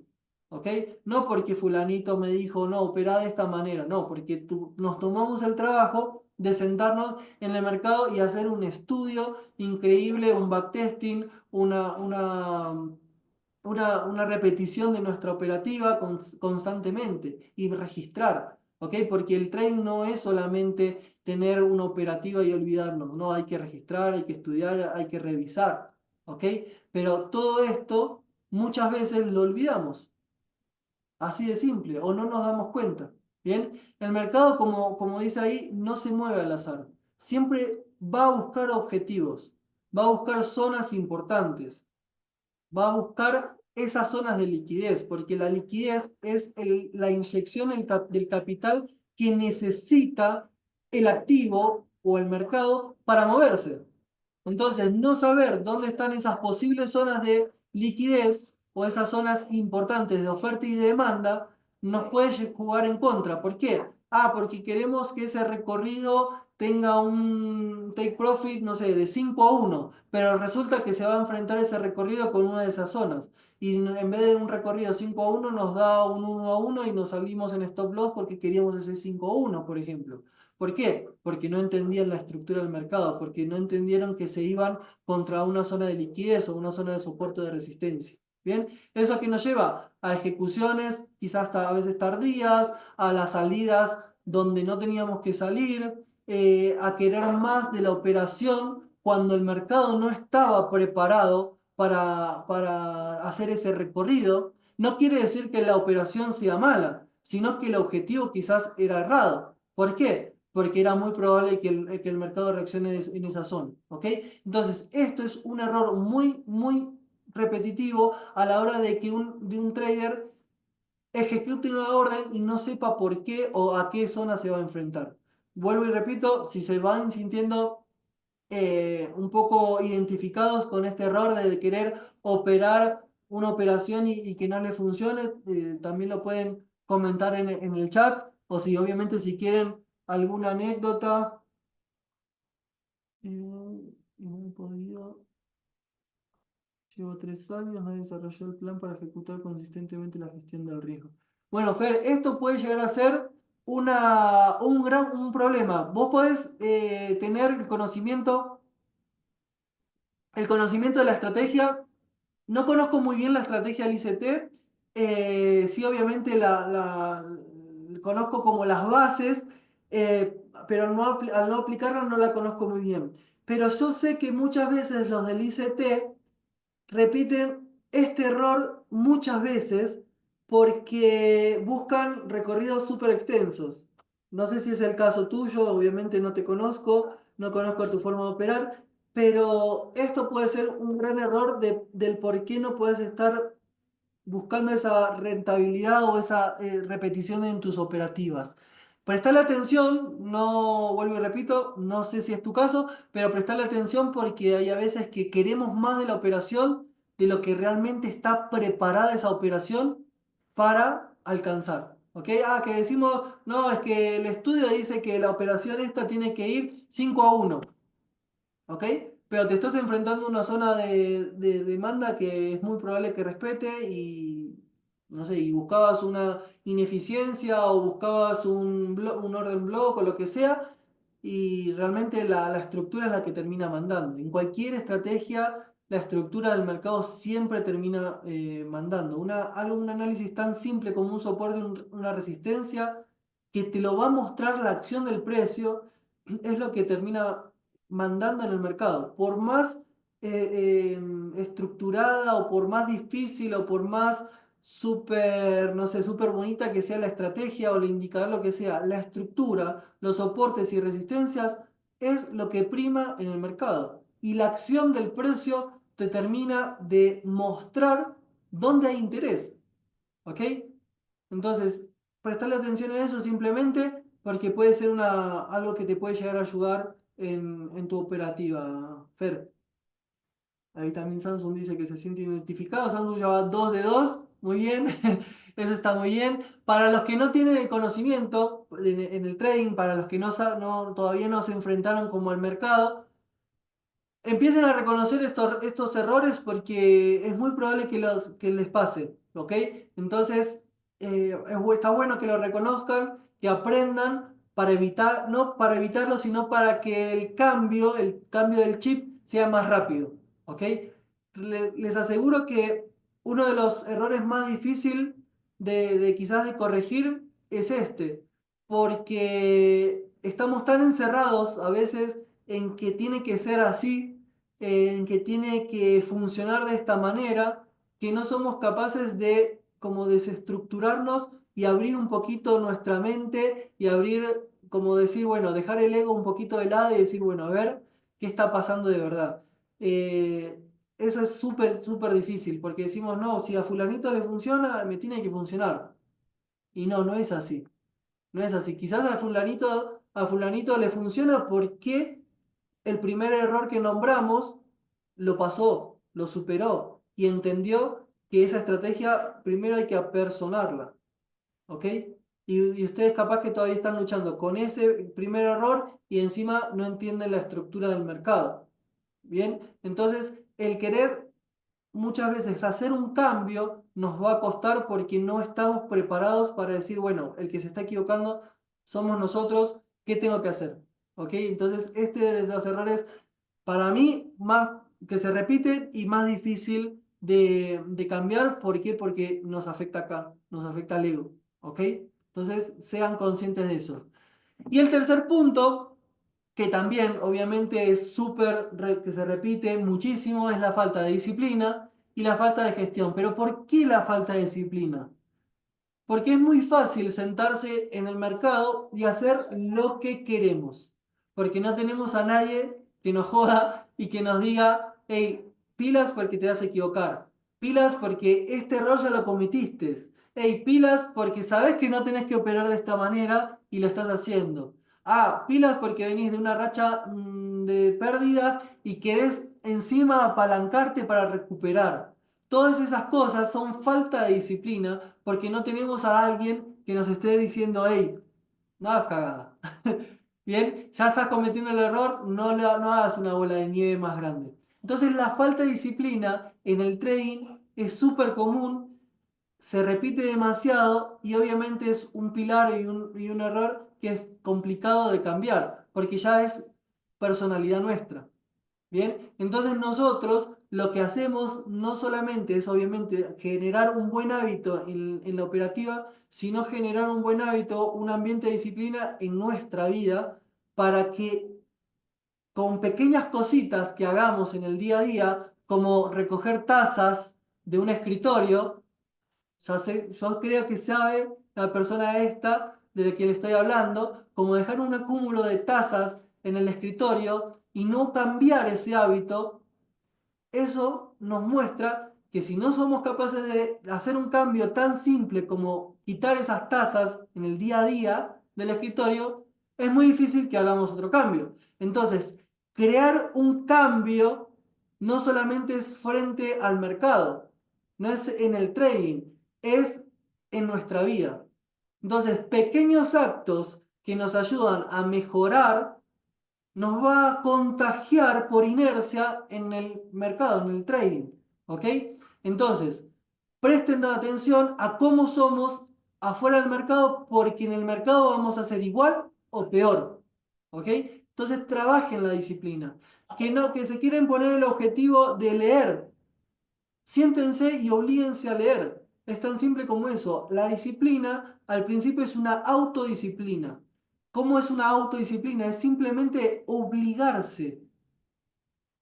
A: ¿Ok? No porque fulanito me dijo, no, opera de esta manera, no, porque nos tomamos el trabajo de sentarnos en el mercado y hacer un estudio increíble, un backtesting, una repetición de nuestra operativa constantemente y registrar, ¿ok? Porque el trading no es solamente tener una operativa y olvidarnos, no, hay que registrar, hay que estudiar, hay que revisar, ¿ok? Pero todo esto muchas veces lo olvidamos. Así de simple, o no nos damos cuenta. Bien, el mercado, como dice ahí, no se mueve al azar. Siempre va a buscar objetivos, va a buscar zonas importantes, va a buscar esas zonas de liquidez, porque la liquidez es la inyección del capital que necesita el activo o el mercado para moverse. Entonces, no saber dónde están esas posibles zonas de liquidez o esas zonas importantes de oferta y demanda nos puede jugar en contra. ¿Por qué? Porque queremos que ese recorrido tenga un take profit, no sé, de 5-1, pero resulta que se va a enfrentar ese recorrido con una de esas zonas. Y en vez de un recorrido 5-1 nos da un 1-1 y nos salimos en stop loss porque queríamos ese 5-1, por ejemplo. ¿Por qué? Porque no entendían la estructura del mercado, porque no entendieron que se iban contra una zona de liquidez o una zona de soporte de resistencia. Bien, eso a qué nos lleva a ejecuciones quizás hasta a veces tardías, a las salidas donde no teníamos que salir, a querer más de la operación cuando el mercado no estaba preparado para hacer ese recorrido. No quiere decir que la operación sea mala, sino que el objetivo quizás era errado. ¿Por qué? Porque era muy probable que el mercado reaccione en esa zona. ¿Ok? Entonces, esto es un error muy, muy repetitivo a la hora de un trader ejecute una orden y no sepa por qué o a qué zona se va a enfrentar. Vuelvo y repito, si se van sintiendo un poco identificados con este error de querer operar una operación y que no le funcione, también lo pueden comentar en el chat o si obviamente si quieren alguna anécdota. No he podido. Llevo 3 años, no desarrolló el plan para ejecutar consistentemente la gestión del riesgo. Bueno, Fer, esto puede llegar a ser un problema. Vos podés tener el conocimiento de la estrategia. No conozco muy bien la estrategia del ICT. Sí, obviamente conozco como las bases, pero al no aplicarla no la conozco muy bien. Pero yo sé que muchas veces los del ICT repiten este error muchas veces porque buscan recorridos súper extensos. No sé si es el caso tuyo, obviamente no te conozco, no conozco tu forma de operar, pero esto puede ser un gran error del por qué no puedes estar buscando esa rentabilidad o esa repetición en tus operativas. Prestale atención, no vuelvo y repito, no sé si es tu caso, pero prestale atención porque hay a veces que queremos más de la operación de lo que realmente está preparada esa operación para alcanzar. ¿Ok? Que decimos, no, es que el estudio dice que la operación esta tiene que ir 5-1. ¿Ok? Pero te estás enfrentando a una zona de demanda que es muy probable que respete y, no sé, y buscabas una ineficiencia o buscabas un orden block o lo que sea, y realmente la estructura es la que termina mandando. En cualquier estrategia, la estructura del mercado siempre termina mandando. Un análisis tan simple como un soporte, una resistencia, que te lo va a mostrar la acción del precio, es lo que termina mandando en el mercado. Por más estructurada o por más difícil o por más súper, no sé, súper bonita que sea la estrategia o el indicador, lo que sea, la estructura, los soportes y resistencias es lo que prima en el mercado. Y la acción del precio te termina de mostrar dónde hay interés. ¿Ok? Entonces, prestarle atención a eso simplemente porque puede ser algo que te puede llegar a ayudar en tu operativa, Fer. Ahí también Samsung dice que se siente identificado. Samsung ya va 2 de 2. Muy bien. Eso está muy bien. Para los que no tienen el conocimiento en el trading, para los que todavía no se enfrentaron como al mercado, empiecen a reconocer estos errores porque es muy probable que les pase, ¿ok? Entonces, está bueno que lo reconozcan, que aprendan para evitar, no para evitarlo, sino para que el cambio del chip sea más rápido, ¿ok? Les aseguro que uno de los errores más difíciles de quizás de corregir es este, porque estamos tan encerrados a veces en que tiene que ser así, en que tiene que funcionar de esta manera, que no somos capaces de como desestructurarnos y abrir un poquito nuestra mente y abrir, como decir, bueno, dejar el ego un poquito de lado y decir, bueno, a ver qué está pasando de verdad. Eh, eso es súper, súper difícil, porque decimos, no, si a fulanito le funciona, me tiene que funcionar. Y no, no es así. No es así. Quizás a fulanito le funciona porque el primer error que nombramos lo pasó, lo superó y entendió que esa estrategia primero hay que apersonarla. ¿Ok? Y ustedes capaz que todavía están luchando con ese primer error y encima no entienden la estructura del mercado. ¿Bien? Entonces, el querer muchas veces hacer un cambio nos va a costar porque no estamos preparados para decir, bueno, el que se está equivocando somos nosotros, ¿qué tengo que hacer? ¿Ok? Entonces, este de los errores, para mí, más que se repiten y más difícil de cambiar. ¿Por qué? Porque nos afecta acá, nos afecta al ego. ¿Ok? Entonces, sean conscientes de eso. Y el tercer punto, que también obviamente es que se repite muchísimo, es la falta de disciplina y la falta de gestión. Pero ¿por qué la falta de disciplina? Porque es muy fácil sentarse en el mercado y hacer lo que queremos. Porque no tenemos a nadie que nos joda y que nos diga, hey, pilas porque te vas a equivocar. Pilas porque este error ya lo cometiste. Hey, pilas porque sabes que no tenés que operar de esta manera y lo estás haciendo. Ah, pilas porque venís de una racha de pérdidas y querés encima apalancarte para recuperar. Todas esas cosas son falta de disciplina porque no tenemos a alguien que nos esté diciendo, hey, no hagas cagada. Bien, ya estás cometiendo el error, no hagas una bola de nieve más grande. Entonces la falta de disciplina en el trading es súper común, se repite demasiado y obviamente es un pilar y un error que es complicado de cambiar porque ya es personalidad nuestra. Bien, entonces nosotros lo que hacemos no solamente es obviamente generar un buen hábito en la operativa, sino generar un buen hábito, un ambiente de disciplina en nuestra vida para que con pequeñas cositas que hagamos en el día a día, como recoger tazas de un escritorio, yo creo que sabe la persona esta de la que le estoy hablando, como dejar un acúmulo de tazas en el escritorio y no cambiar ese hábito. Eso nos muestra que si no somos capaces de hacer un cambio tan simple como quitar esas tazas en el día a día del escritorio, es muy difícil que hagamos otro cambio. Entonces, crear un cambio no solamente es frente al mercado, no es en el trading, es en nuestra vida. Entonces, pequeños actos que nos ayudan a mejorar nos va a contagiar por inercia en el mercado, en el trading. ¿Ok? Entonces, presten atención a cómo somos afuera del mercado, porque en el mercado vamos a ser igual o peor. ¿Ok? Entonces, trabajen la disciplina. Que no, que se quieren poner el objetivo de leer. Siéntense y oblíguense a leer. Es tan simple como eso. La disciplina al principio es una autodisciplina. ¿Cómo es una autodisciplina? Es simplemente obligarse,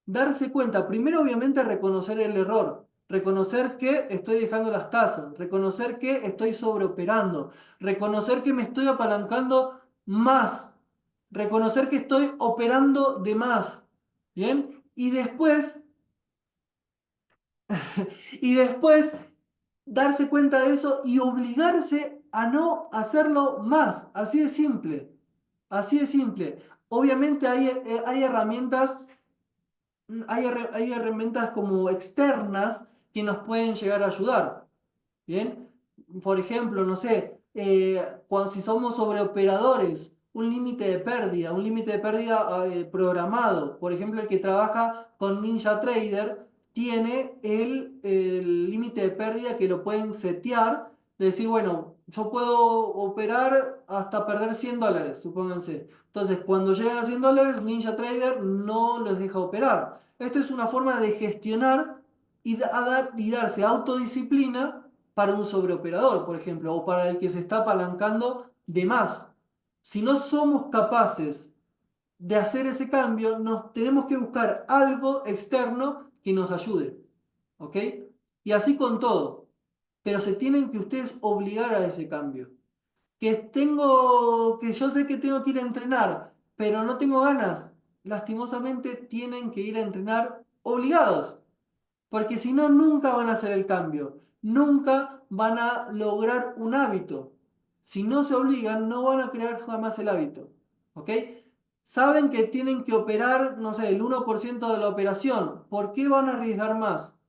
A: darse cuenta. Primero, obviamente, reconocer el error. Reconocer que estoy dejando las tasas. Reconocer que estoy sobreoperando. Reconocer que me estoy apalancando más. Reconocer que estoy operando de más. ¿Bien? Y después darse cuenta de eso y obligarse a no hacerlo más. Así de simple. Así de simple. Obviamente hay herramientas, hay herramientas como externas que nos pueden llegar a ayudar. ¿Bien? Por ejemplo, no sé, si somos sobreoperadores, un límite de pérdida programado. Por ejemplo, el que trabaja con NinjaTrader tiene el límite de pérdida que lo pueden setear, de decir, bueno, yo puedo operar hasta perder $100, supónganse. Entonces, cuando llegan a $100, NinjaTrader no los deja operar. Esto es una forma de gestionar y darse autodisciplina para un sobreoperador, por ejemplo, o para el que se está apalancando de más. Si no somos capaces de hacer ese cambio, nos tenemos que buscar algo externo que nos ayude. ¿Ok? Y así con todo. Pero se tienen que ustedes obligar a ese cambio. Que yo sé que tengo que ir a entrenar, pero no tengo ganas. Lastimosamente tienen que ir a entrenar obligados. Porque si no, nunca van a hacer el cambio. Nunca van a lograr un hábito. Si no se obligan, no van a crear jamás el hábito. ¿Ok? Saben que tienen que operar, no sé, el 1% de la operación. ¿Por qué van a arriesgar más?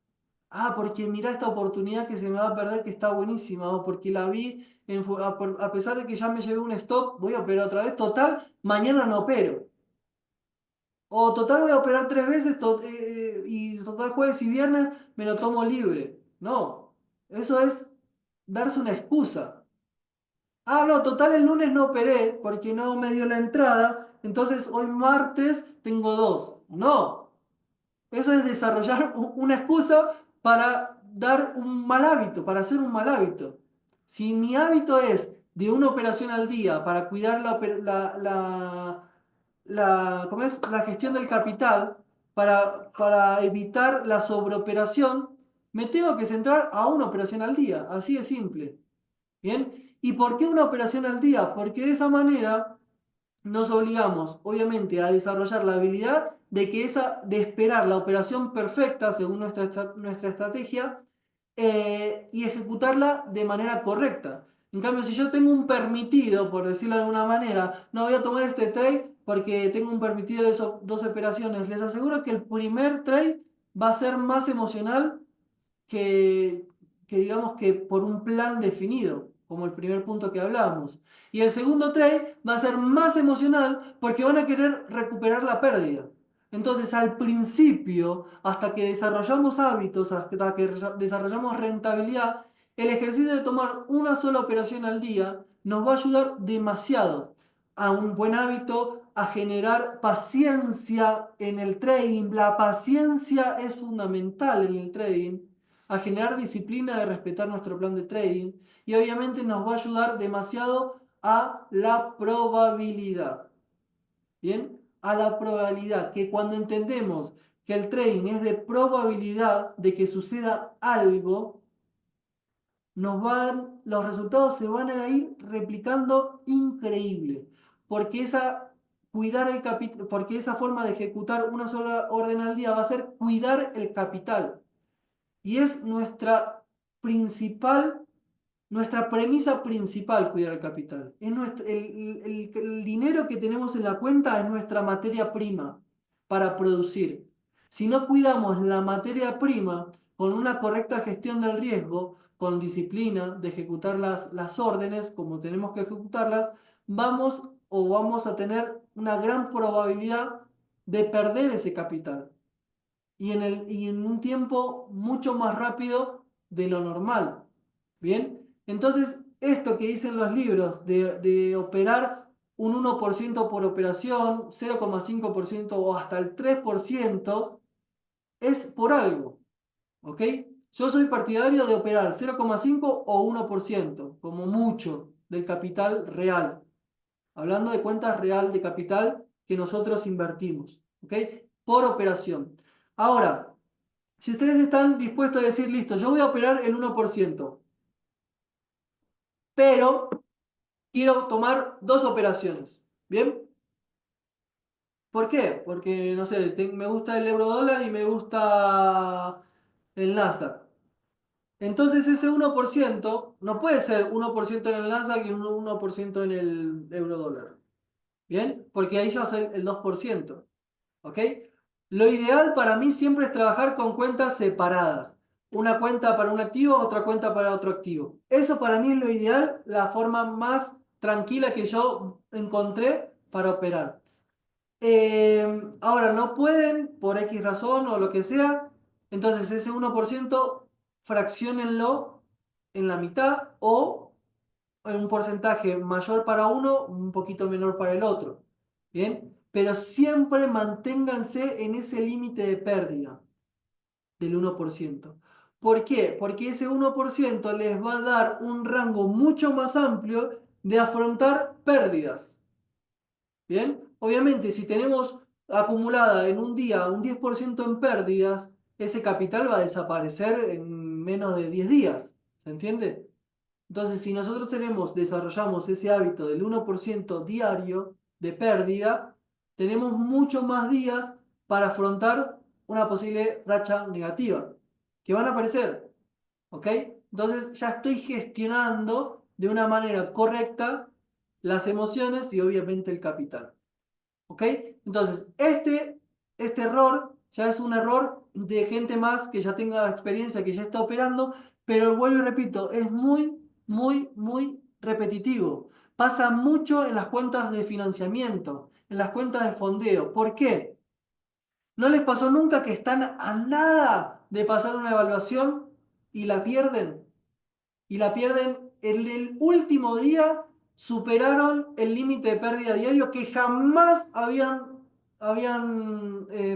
A: Ah, porque mirá esta oportunidad que se me va a perder que está buenísima. O porque la vi, a pesar de que ya me llevé un stop, voy a operar otra vez. Total, mañana no opero. O total voy a operar 3 veces y total jueves y viernes me lo tomo libre. No, eso es darse una excusa. Ah, no, total el lunes no operé porque no me dio la entrada, entonces hoy martes tengo dos. No, eso es desarrollar una excusa para dar un mal hábito, para hacer un mal hábito. Si mi hábito es de una operación al día para cuidar ¿cómo es? La gestión del capital, para evitar la sobreoperación, me tengo que centrar a una operación al día, así de simple. ¿Bien? ¿Y por qué una operación al día? Porque de esa manera nos obligamos, obviamente, a desarrollar la habilidad de esperar la operación perfecta según nuestra estrategia y ejecutarla de manera correcta. En cambio, si yo tengo un permitido, por decirlo de alguna manera, no voy a tomar este trade porque tengo un permitido de dos operaciones, les aseguro que el primer trade va a ser más emocional que, que digamos que por un plan definido, como el primer punto que hablábamos. Y el segundo trade va a ser más emocional porque van a querer recuperar la pérdida. Entonces, al principio, hasta que desarrollamos hábitos, hasta que desarrollamos rentabilidad, el ejercicio de tomar una sola operación al día nos va a ayudar demasiado a un buen hábito, a generar paciencia en el trading. La paciencia es fundamental en el trading, a generar disciplina de respetar nuestro plan de trading y obviamente nos va a ayudar demasiado a la probabilidad. ¿Bien? A la probabilidad, que cuando entendemos que el trading es de probabilidad de que suceda algo, los resultados se van a ir replicando increíble. Porque porque esa forma de ejecutar una sola orden al día va a ser cuidar el capital. Y es nuestra premisa principal, cuidar el capital. Es el dinero que tenemos en la cuenta es nuestra materia prima para producir. Si no cuidamos la materia prima con una correcta gestión del riesgo, con disciplina de ejecutar las órdenes como tenemos que ejecutarlas, vamos a tener una gran probabilidad de perder ese capital y en un tiempo mucho más rápido de lo normal. ¿Bien? Entonces, esto que dicen los libros de operar un 1% por operación, 0,5% o hasta el 3% es por algo. ¿Ok? Yo soy partidario de operar 0,5 o 1%, como mucho, del capital real. Hablando de cuentas real de capital que nosotros invertimos. ¿Ok? Por operación. Ahora, si ustedes están dispuestos a decir, listo, yo voy a operar el 1%, pero quiero tomar dos operaciones. ¿Bien? ¿Por qué? Porque, no sé, me gusta el euro dólar y me gusta el Nasdaq. Entonces ese 1% no puede ser 1% en el Nasdaq y un 1% en el euro dólar. ¿Bien? Porque ahí ya va a ser el 2%. ¿Ok? Lo ideal para mí siempre es trabajar con cuentas separadas. Una cuenta para un activo, otra cuenta para otro activo. Eso para mí es lo ideal, la forma más tranquila que yo encontré para operar. Ahora, no pueden, por X razón o lo que sea, entonces ese 1% fracciónenlo en la mitad o en un porcentaje mayor para uno, un poquito menor para el otro. ¿Bien? Pero siempre manténganse en ese límite de pérdida del 1%. ¿Por qué? Porque ese 1% les va a dar un rango mucho más amplio de afrontar pérdidas. ¿Bien? Obviamente, si tenemos acumulada en un día un 10% en pérdidas, ese capital va a desaparecer en menos de 10 días. ¿Se entiende? Entonces, si nosotros desarrollamos ese hábito del 1% diario de pérdida, tenemos mucho más días para afrontar una posible racha negativa. que van a aparecer. ¿Ok? Entonces ya estoy gestionando de una manera correcta las emociones y obviamente el capital. ¿Ok? Entonces, este error ya es un error de gente más que ya tenga experiencia, que ya está operando, pero vuelvo y repito, es muy, muy, muy repetitivo. Pasa mucho en las cuentas de financiamiento, en las cuentas de fondeo. ¿Por qué? ¿No les pasó nunca que están a nada de pasar una evaluación y la pierden? Y la pierden en el último día, superaron el límite de pérdida diario que jamás habían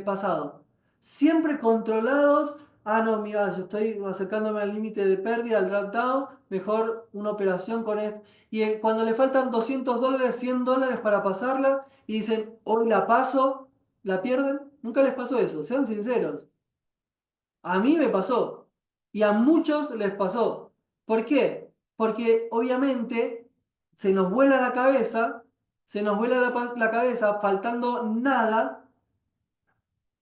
A: pasado. Siempre controlados. Ah, no, mira, yo estoy acercándome al límite de pérdida, al tratado, mejor una operación con esto. Y cuando le faltan $200, $100 para pasarla, y dicen, hoy la paso, la pierden. Nunca les pasó eso, sean sinceros. A mí me pasó y a muchos les pasó. ¿Por qué? Porque obviamente se nos vuela la cabeza, se nos vuela la cabeza faltando nada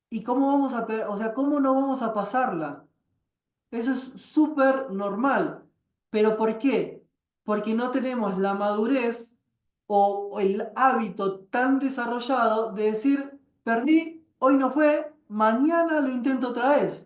A: y cómo vamos a, o sea, cómo no vamos a pasarla. Eso es súper normal. ¿Pero por qué? Porque no tenemos la madurez o el hábito tan desarrollado de decir, perdí, hoy no fue, mañana lo intento otra vez.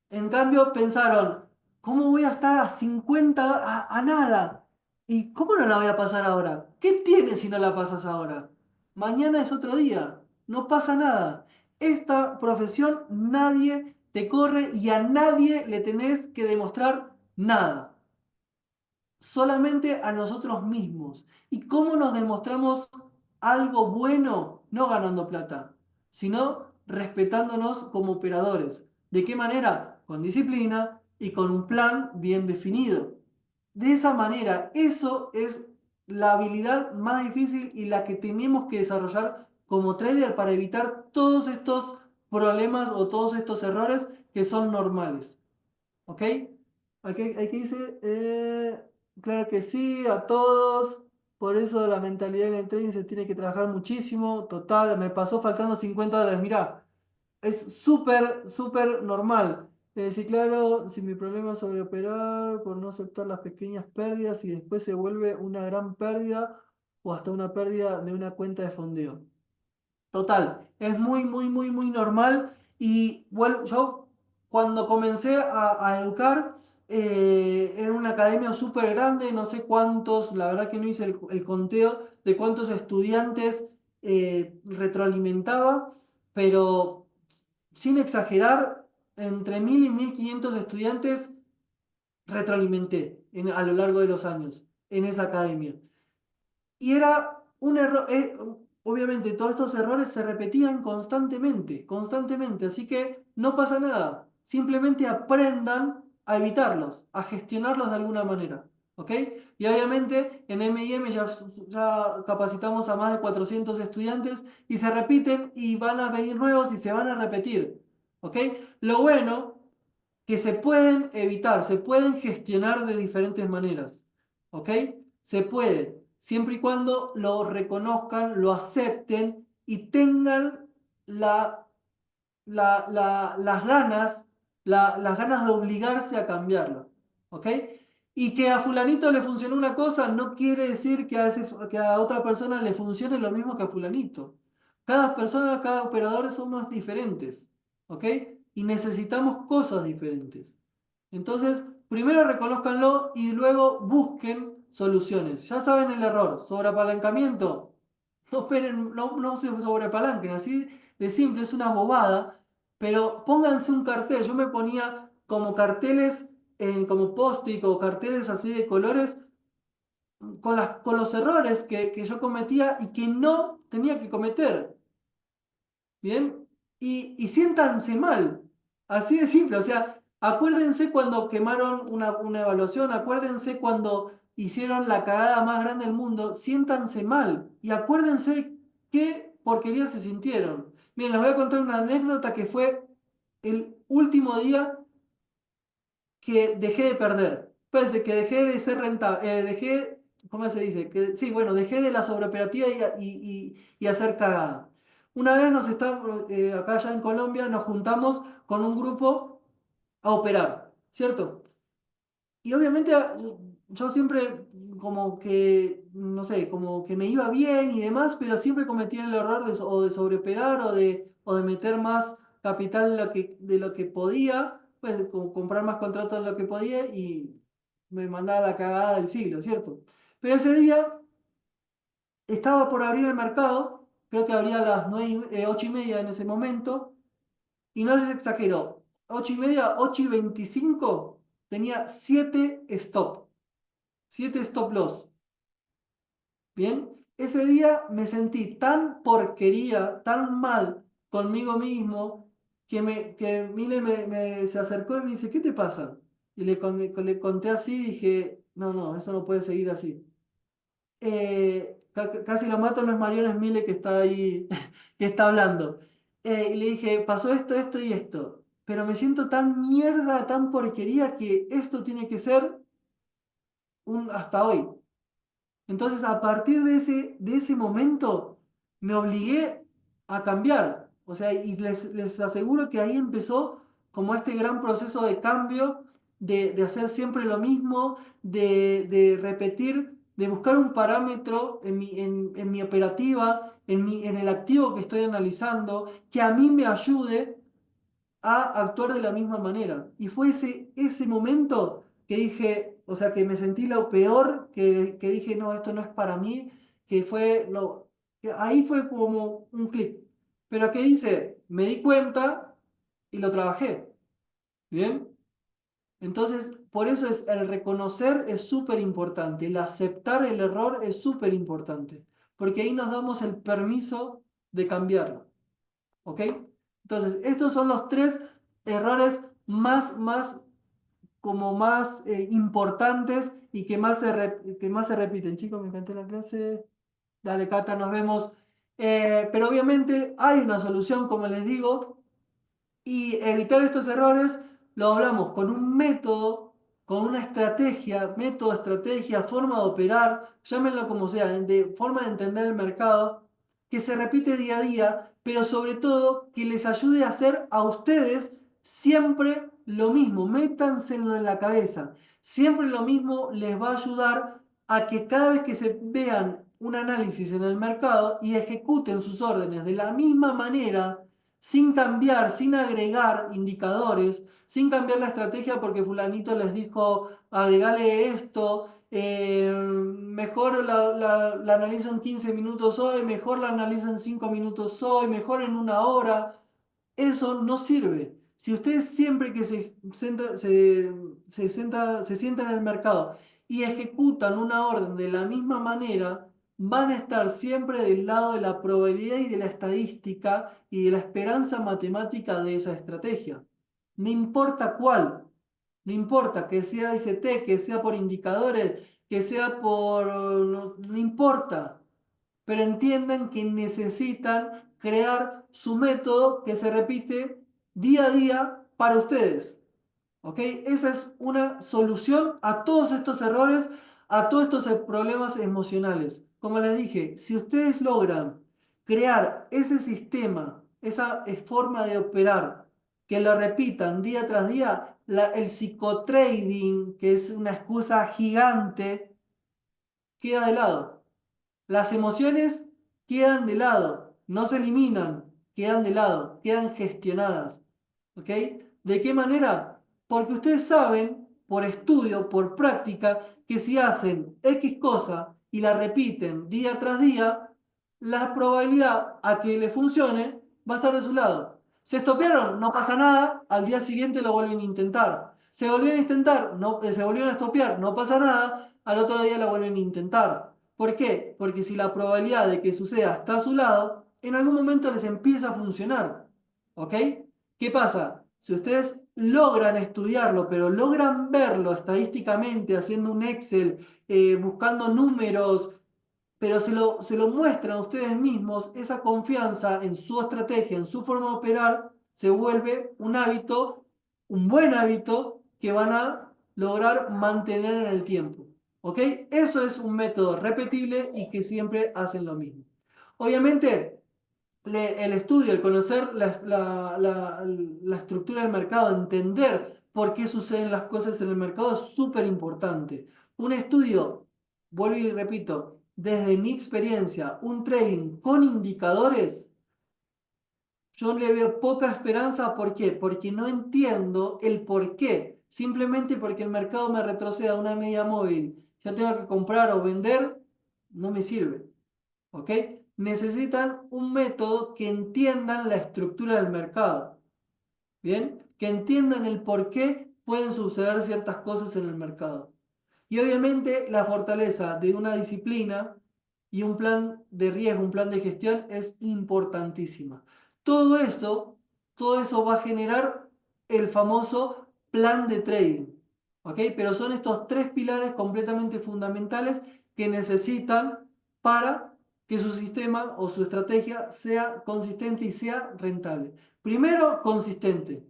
A: En cambio, pensaron, ¿cómo voy a estar a 50 a nada? ¿Y cómo no la voy a pasar ahora? ¿Qué tiene si no la pasas ahora? Mañana es otro día, no pasa nada. Esta profesión nadie te corre y a nadie le tenés que demostrar nada, solamente a nosotros mismos. ¿Y cómo nos demostramos algo bueno? No ganando plata, sino respetándonos como operadores. ¿De qué manera? Con disciplina y con un plan bien definido. De esa manera, eso es la habilidad más difícil y la que tenemos que desarrollar como trader para evitar todos estos problemas o todos estos errores que son normales. ¿Ok? Aquí dice, claro que sí, a todos. Por eso la mentalidad en el trading se tiene que trabajar muchísimo. Total, me pasó faltando $50. Mirá, es súper, súper normal. Sí, claro, si mi problema es sobreoperar por no aceptar las pequeñas pérdidas y después se vuelve una gran pérdida o hasta una pérdida de una cuenta de fondeo. Total, es muy, muy, muy, muy normal. Y bueno, yo cuando comencé a educar en una academia súper grande, no sé cuántos, la verdad que no hice el conteo de cuántos estudiantes retroalimentaba, pero sin exagerar, entre 1000 y 1500 estudiantes retroalimenté a lo largo de los años en esa academia. Y era un error, obviamente todos estos errores se repetían constantemente, constantemente, así que no pasa nada, simplemente aprendan a evitarlos, a gestionarlos de alguna manera, ¿ok? Y obviamente en M&M ya capacitamos a más de 400 estudiantes y se repiten y van a venir nuevos y se van a repetir, ¿ok? Lo bueno que se pueden evitar, se pueden gestionar de diferentes maneras, ¿ok? Se puede, siempre y cuando lo reconozcan, lo acepten y tengan la, las ganas, las ganas de obligarse a cambiarlo, ¿ok? Y que a fulanito le funcionó una cosa no quiere decir que a otra persona le funcione lo mismo que a fulanito. Cada persona, cada operador somos diferentes, ¿ok? Y necesitamos cosas diferentes. Entonces, primero reconózcanlo y luego busquen soluciones. Ya saben el error, sobreapalancamiento. No esperen, no se sobreapalanquen, así de simple, es una bobada, pero pónganse un cartel. Yo me ponía como carteles, como post-it o carteles así de colores con los errores que yo cometía y que no tenía que cometer. ¿Bien? Y siéntanse mal. Así de simple. O sea, acuérdense cuando quemaron una evaluación, acuérdense cuando hicieron la cagada más grande del mundo, siéntanse mal. Y acuérdense qué porquería se sintieron. Miren, les voy a contar una anécdota que fue el último día que dejé de perder. Pues de que dejé de ser rentable, dejé, ¿cómo se dice? Que, sí, bueno, dejé de la sobreoperativa y hacer cagada. Una vez acá ya en Colombia, nos juntamos con un grupo a operar, ¿cierto? Y obviamente yo siempre como que, no sé, como que me iba bien y demás, pero siempre cometía el error o de sobreoperar o de meter más capital de lo que podía, pues comprar más contratos de lo que podía y me mandaba la cagada del siglo, ¿cierto? Pero ese día estaba por abrir el mercado, creo que abría a las 8:30 en ese momento, y no les exagero, 8:30, 8:25 tenía 7 stop. 7 stop loss. Bien, ese día me sentí tan porquería, tan mal conmigo mismo, que Mile se acercó y me dice, ¿qué te pasa? Y le conté así y dije, no, no, eso no puede seguir así. Casi lo mato, no es Mariano, es Mile que está ahí, que está hablando. Y le dije, pasó esto, esto y esto. Pero me siento tan mierda, tan porquería que esto tiene que ser un hasta hoy. Entonces, a partir de ese momento, me obligué a cambiar. O sea, y les aseguro que ahí empezó como este gran proceso de cambio, de hacer siempre lo mismo, de repetir, de buscar un parámetro en mi operativa, en el activo que estoy analizando, que a mí me ayude a actuar de la misma manera. Y fue ese momento que dije, o sea, que me sentí lo peor, que dije, no, esto no es para mí, que fue lo, que ahí fue como un clic. Pero ¿qué hice? Me di cuenta y lo trabajé. ¿Bien? Entonces, por eso es el reconocer es súper importante, el aceptar el error es súper importante, porque ahí nos damos el permiso de cambiarlo. ¿Ok? Entonces, estos son los tres errores más importantes y que más se repiten. Chicos, me encantó la clase. Dale, Cata, nos vemos. Pero obviamente hay una solución, como les digo, y evitar estos errores lo hablamos con un método, con una estrategia, método, estrategia, forma de operar, llámenlo como sea, de forma de entender el mercado, que se repite día a día, pero sobre todo que les ayude a hacer a ustedes siempre lo mismo, métanselo en la cabeza. Siempre lo mismo les va a ayudar a que cada vez que se vean un análisis en el mercado y ejecuten sus órdenes de la misma manera, sin cambiar, sin agregar indicadores, sin cambiar la estrategia porque fulanito les dijo, agregale esto, mejor la analizo en 15 minutos hoy, mejor la analizo en 5 minutos hoy, mejor en una hora. Eso no sirve. Si ustedes siempre que se sientan en el mercado y ejecutan una orden de la misma manera, van a estar siempre del lado de la probabilidad y de la estadística y de la esperanza matemática de esa estrategia. No importa cuál, no importa que sea ICT, que sea por indicadores, que sea por... no importa, pero entiendan que necesitan crear su método que se repite día a día para ustedes. ¿Ok? Esa es una solución a todos estos errores, a todos estos problemas emocionales. Como les dije, si ustedes logran crear ese sistema, esa forma de operar, que lo repitan día tras día, el psicotrading, que es una excusa gigante, queda de lado. Las emociones quedan de lado, no se eliminan, quedan de lado, quedan gestionadas. ¿Ok? ¿De qué manera? Porque ustedes saben, por estudio, por práctica, que si hacen X cosa y la repiten día tras día, la probabilidad a que le funcione va a estar de su lado. Se estopearon, no pasa nada, al día siguiente lo vuelven a intentar. Se volvieron a intentar, no, se volvieron a estopear, no pasa nada, al otro día lo vuelven a intentar. ¿Por qué? Porque si la probabilidad de que suceda está a su lado, en algún momento les empieza a funcionar. ¿Ok? ¿Qué pasa? Si ustedes logran estudiarlo, pero logran verlo estadísticamente, haciendo un Excel, buscando números, pero se lo muestran a ustedes mismos, esa confianza en su estrategia, en su forma de operar, se vuelve un hábito, un buen hábito que van a lograr mantener en el tiempo. ¿Ok? Eso es un método repetible y que siempre hacen lo mismo. Obviamente, el estudio, el conocer la estructura del mercado, entender por qué suceden las cosas en el mercado es súper importante. Un estudio, vuelvo y repito, desde mi experiencia, un trading con indicadores, yo le veo poca esperanza. ¿Por qué? Porque no entiendo el por qué. Simplemente porque el mercado me retroceda a una media móvil, yo tengo que comprar o vender, no me sirve. ¿Ok? Necesitan un método que entiendan la estructura del mercado. ¿Bien? Que entiendan el por qué pueden suceder ciertas cosas en el mercado. Y obviamente la fortaleza de una disciplina y un plan de riesgo, un plan de gestión es importantísima. Todo esto, todo eso va a generar el famoso plan de trading. ¿Ok? Pero son estos tres pilares completamente fundamentales que necesitan para que su sistema o su estrategia sea consistente y sea rentable. Primero, consistente.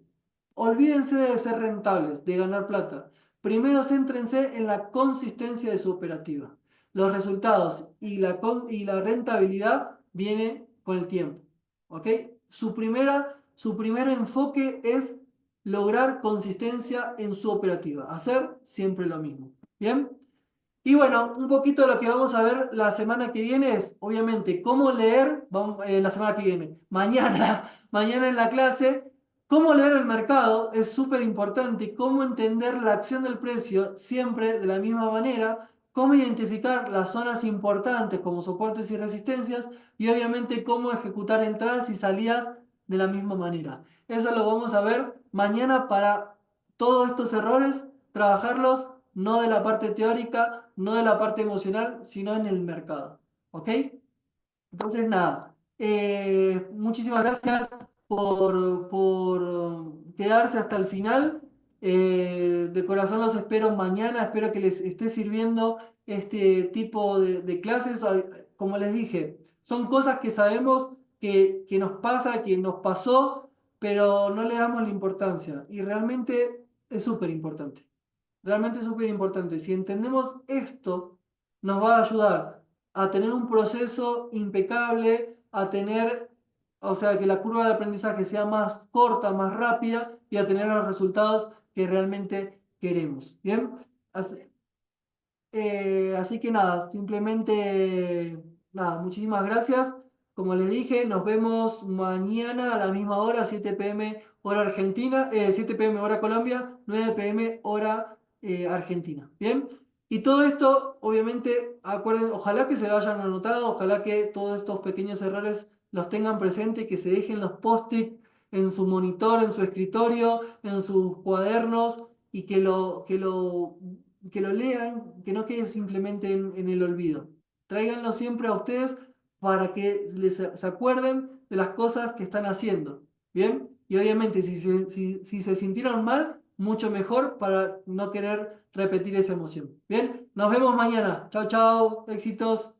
A: Olvídense de ser rentables, de ganar plata. Primero céntrense en la consistencia de su operativa. Los resultados y la rentabilidad vienen con el tiempo. ¿Ok? Su primer enfoque es lograr consistencia en su operativa. Hacer siempre lo mismo. ¿Bien? Y bueno, un poquito lo que vamos a ver la semana que viene es, obviamente, cómo leer, la semana que viene, mañana, mañana en la clase, cómo leer el mercado es súper importante, cómo entender la acción del precio siempre de la misma manera, cómo identificar las zonas importantes como soportes y resistencias y obviamente cómo ejecutar entradas y salidas de la misma manera. Eso lo vamos a ver mañana para todos estos errores, trabajarlos no de la parte teórica, no de la parte emocional, sino en el mercado. ¿Ok? Entonces, nada, muchísimas gracias por quedarse hasta el final. De corazón los espero mañana, espero que les esté sirviendo este tipo de clases. Como les dije, son cosas que sabemos que nos pasa, que nos pasó, pero no le damos la importancia y realmente es súper importante. Realmente es súper importante. Si entendemos esto, nos va a ayudar a tener un proceso impecable, a tener, o sea, que la curva de aprendizaje sea más corta, más rápida y a tener los resultados que realmente queremos. ¿Bien? Así, así que nada, simplemente, nada, muchísimas gracias. Como les dije, nos vemos mañana a la misma hora, 7 p.m. hora Argentina, 7 p.m. hora Colombia, 9 p.m. hora Argentina. ¿Bien? Y todo esto, obviamente, acuerden, ojalá que se lo hayan anotado, ojalá que todos estos pequeños errores los tengan presente, que se dejen los post-it en su monitor, en su escritorio, en sus cuadernos y que lo lean, que no quede simplemente en el olvido. Tráiganlo siempre a ustedes para que se acuerden de las cosas que están haciendo. ¿Bien? Y obviamente si se sintieron mal, mucho mejor para no querer repetir esa emoción. ¿Bien? Nos vemos mañana. Chao, chao. Éxitos.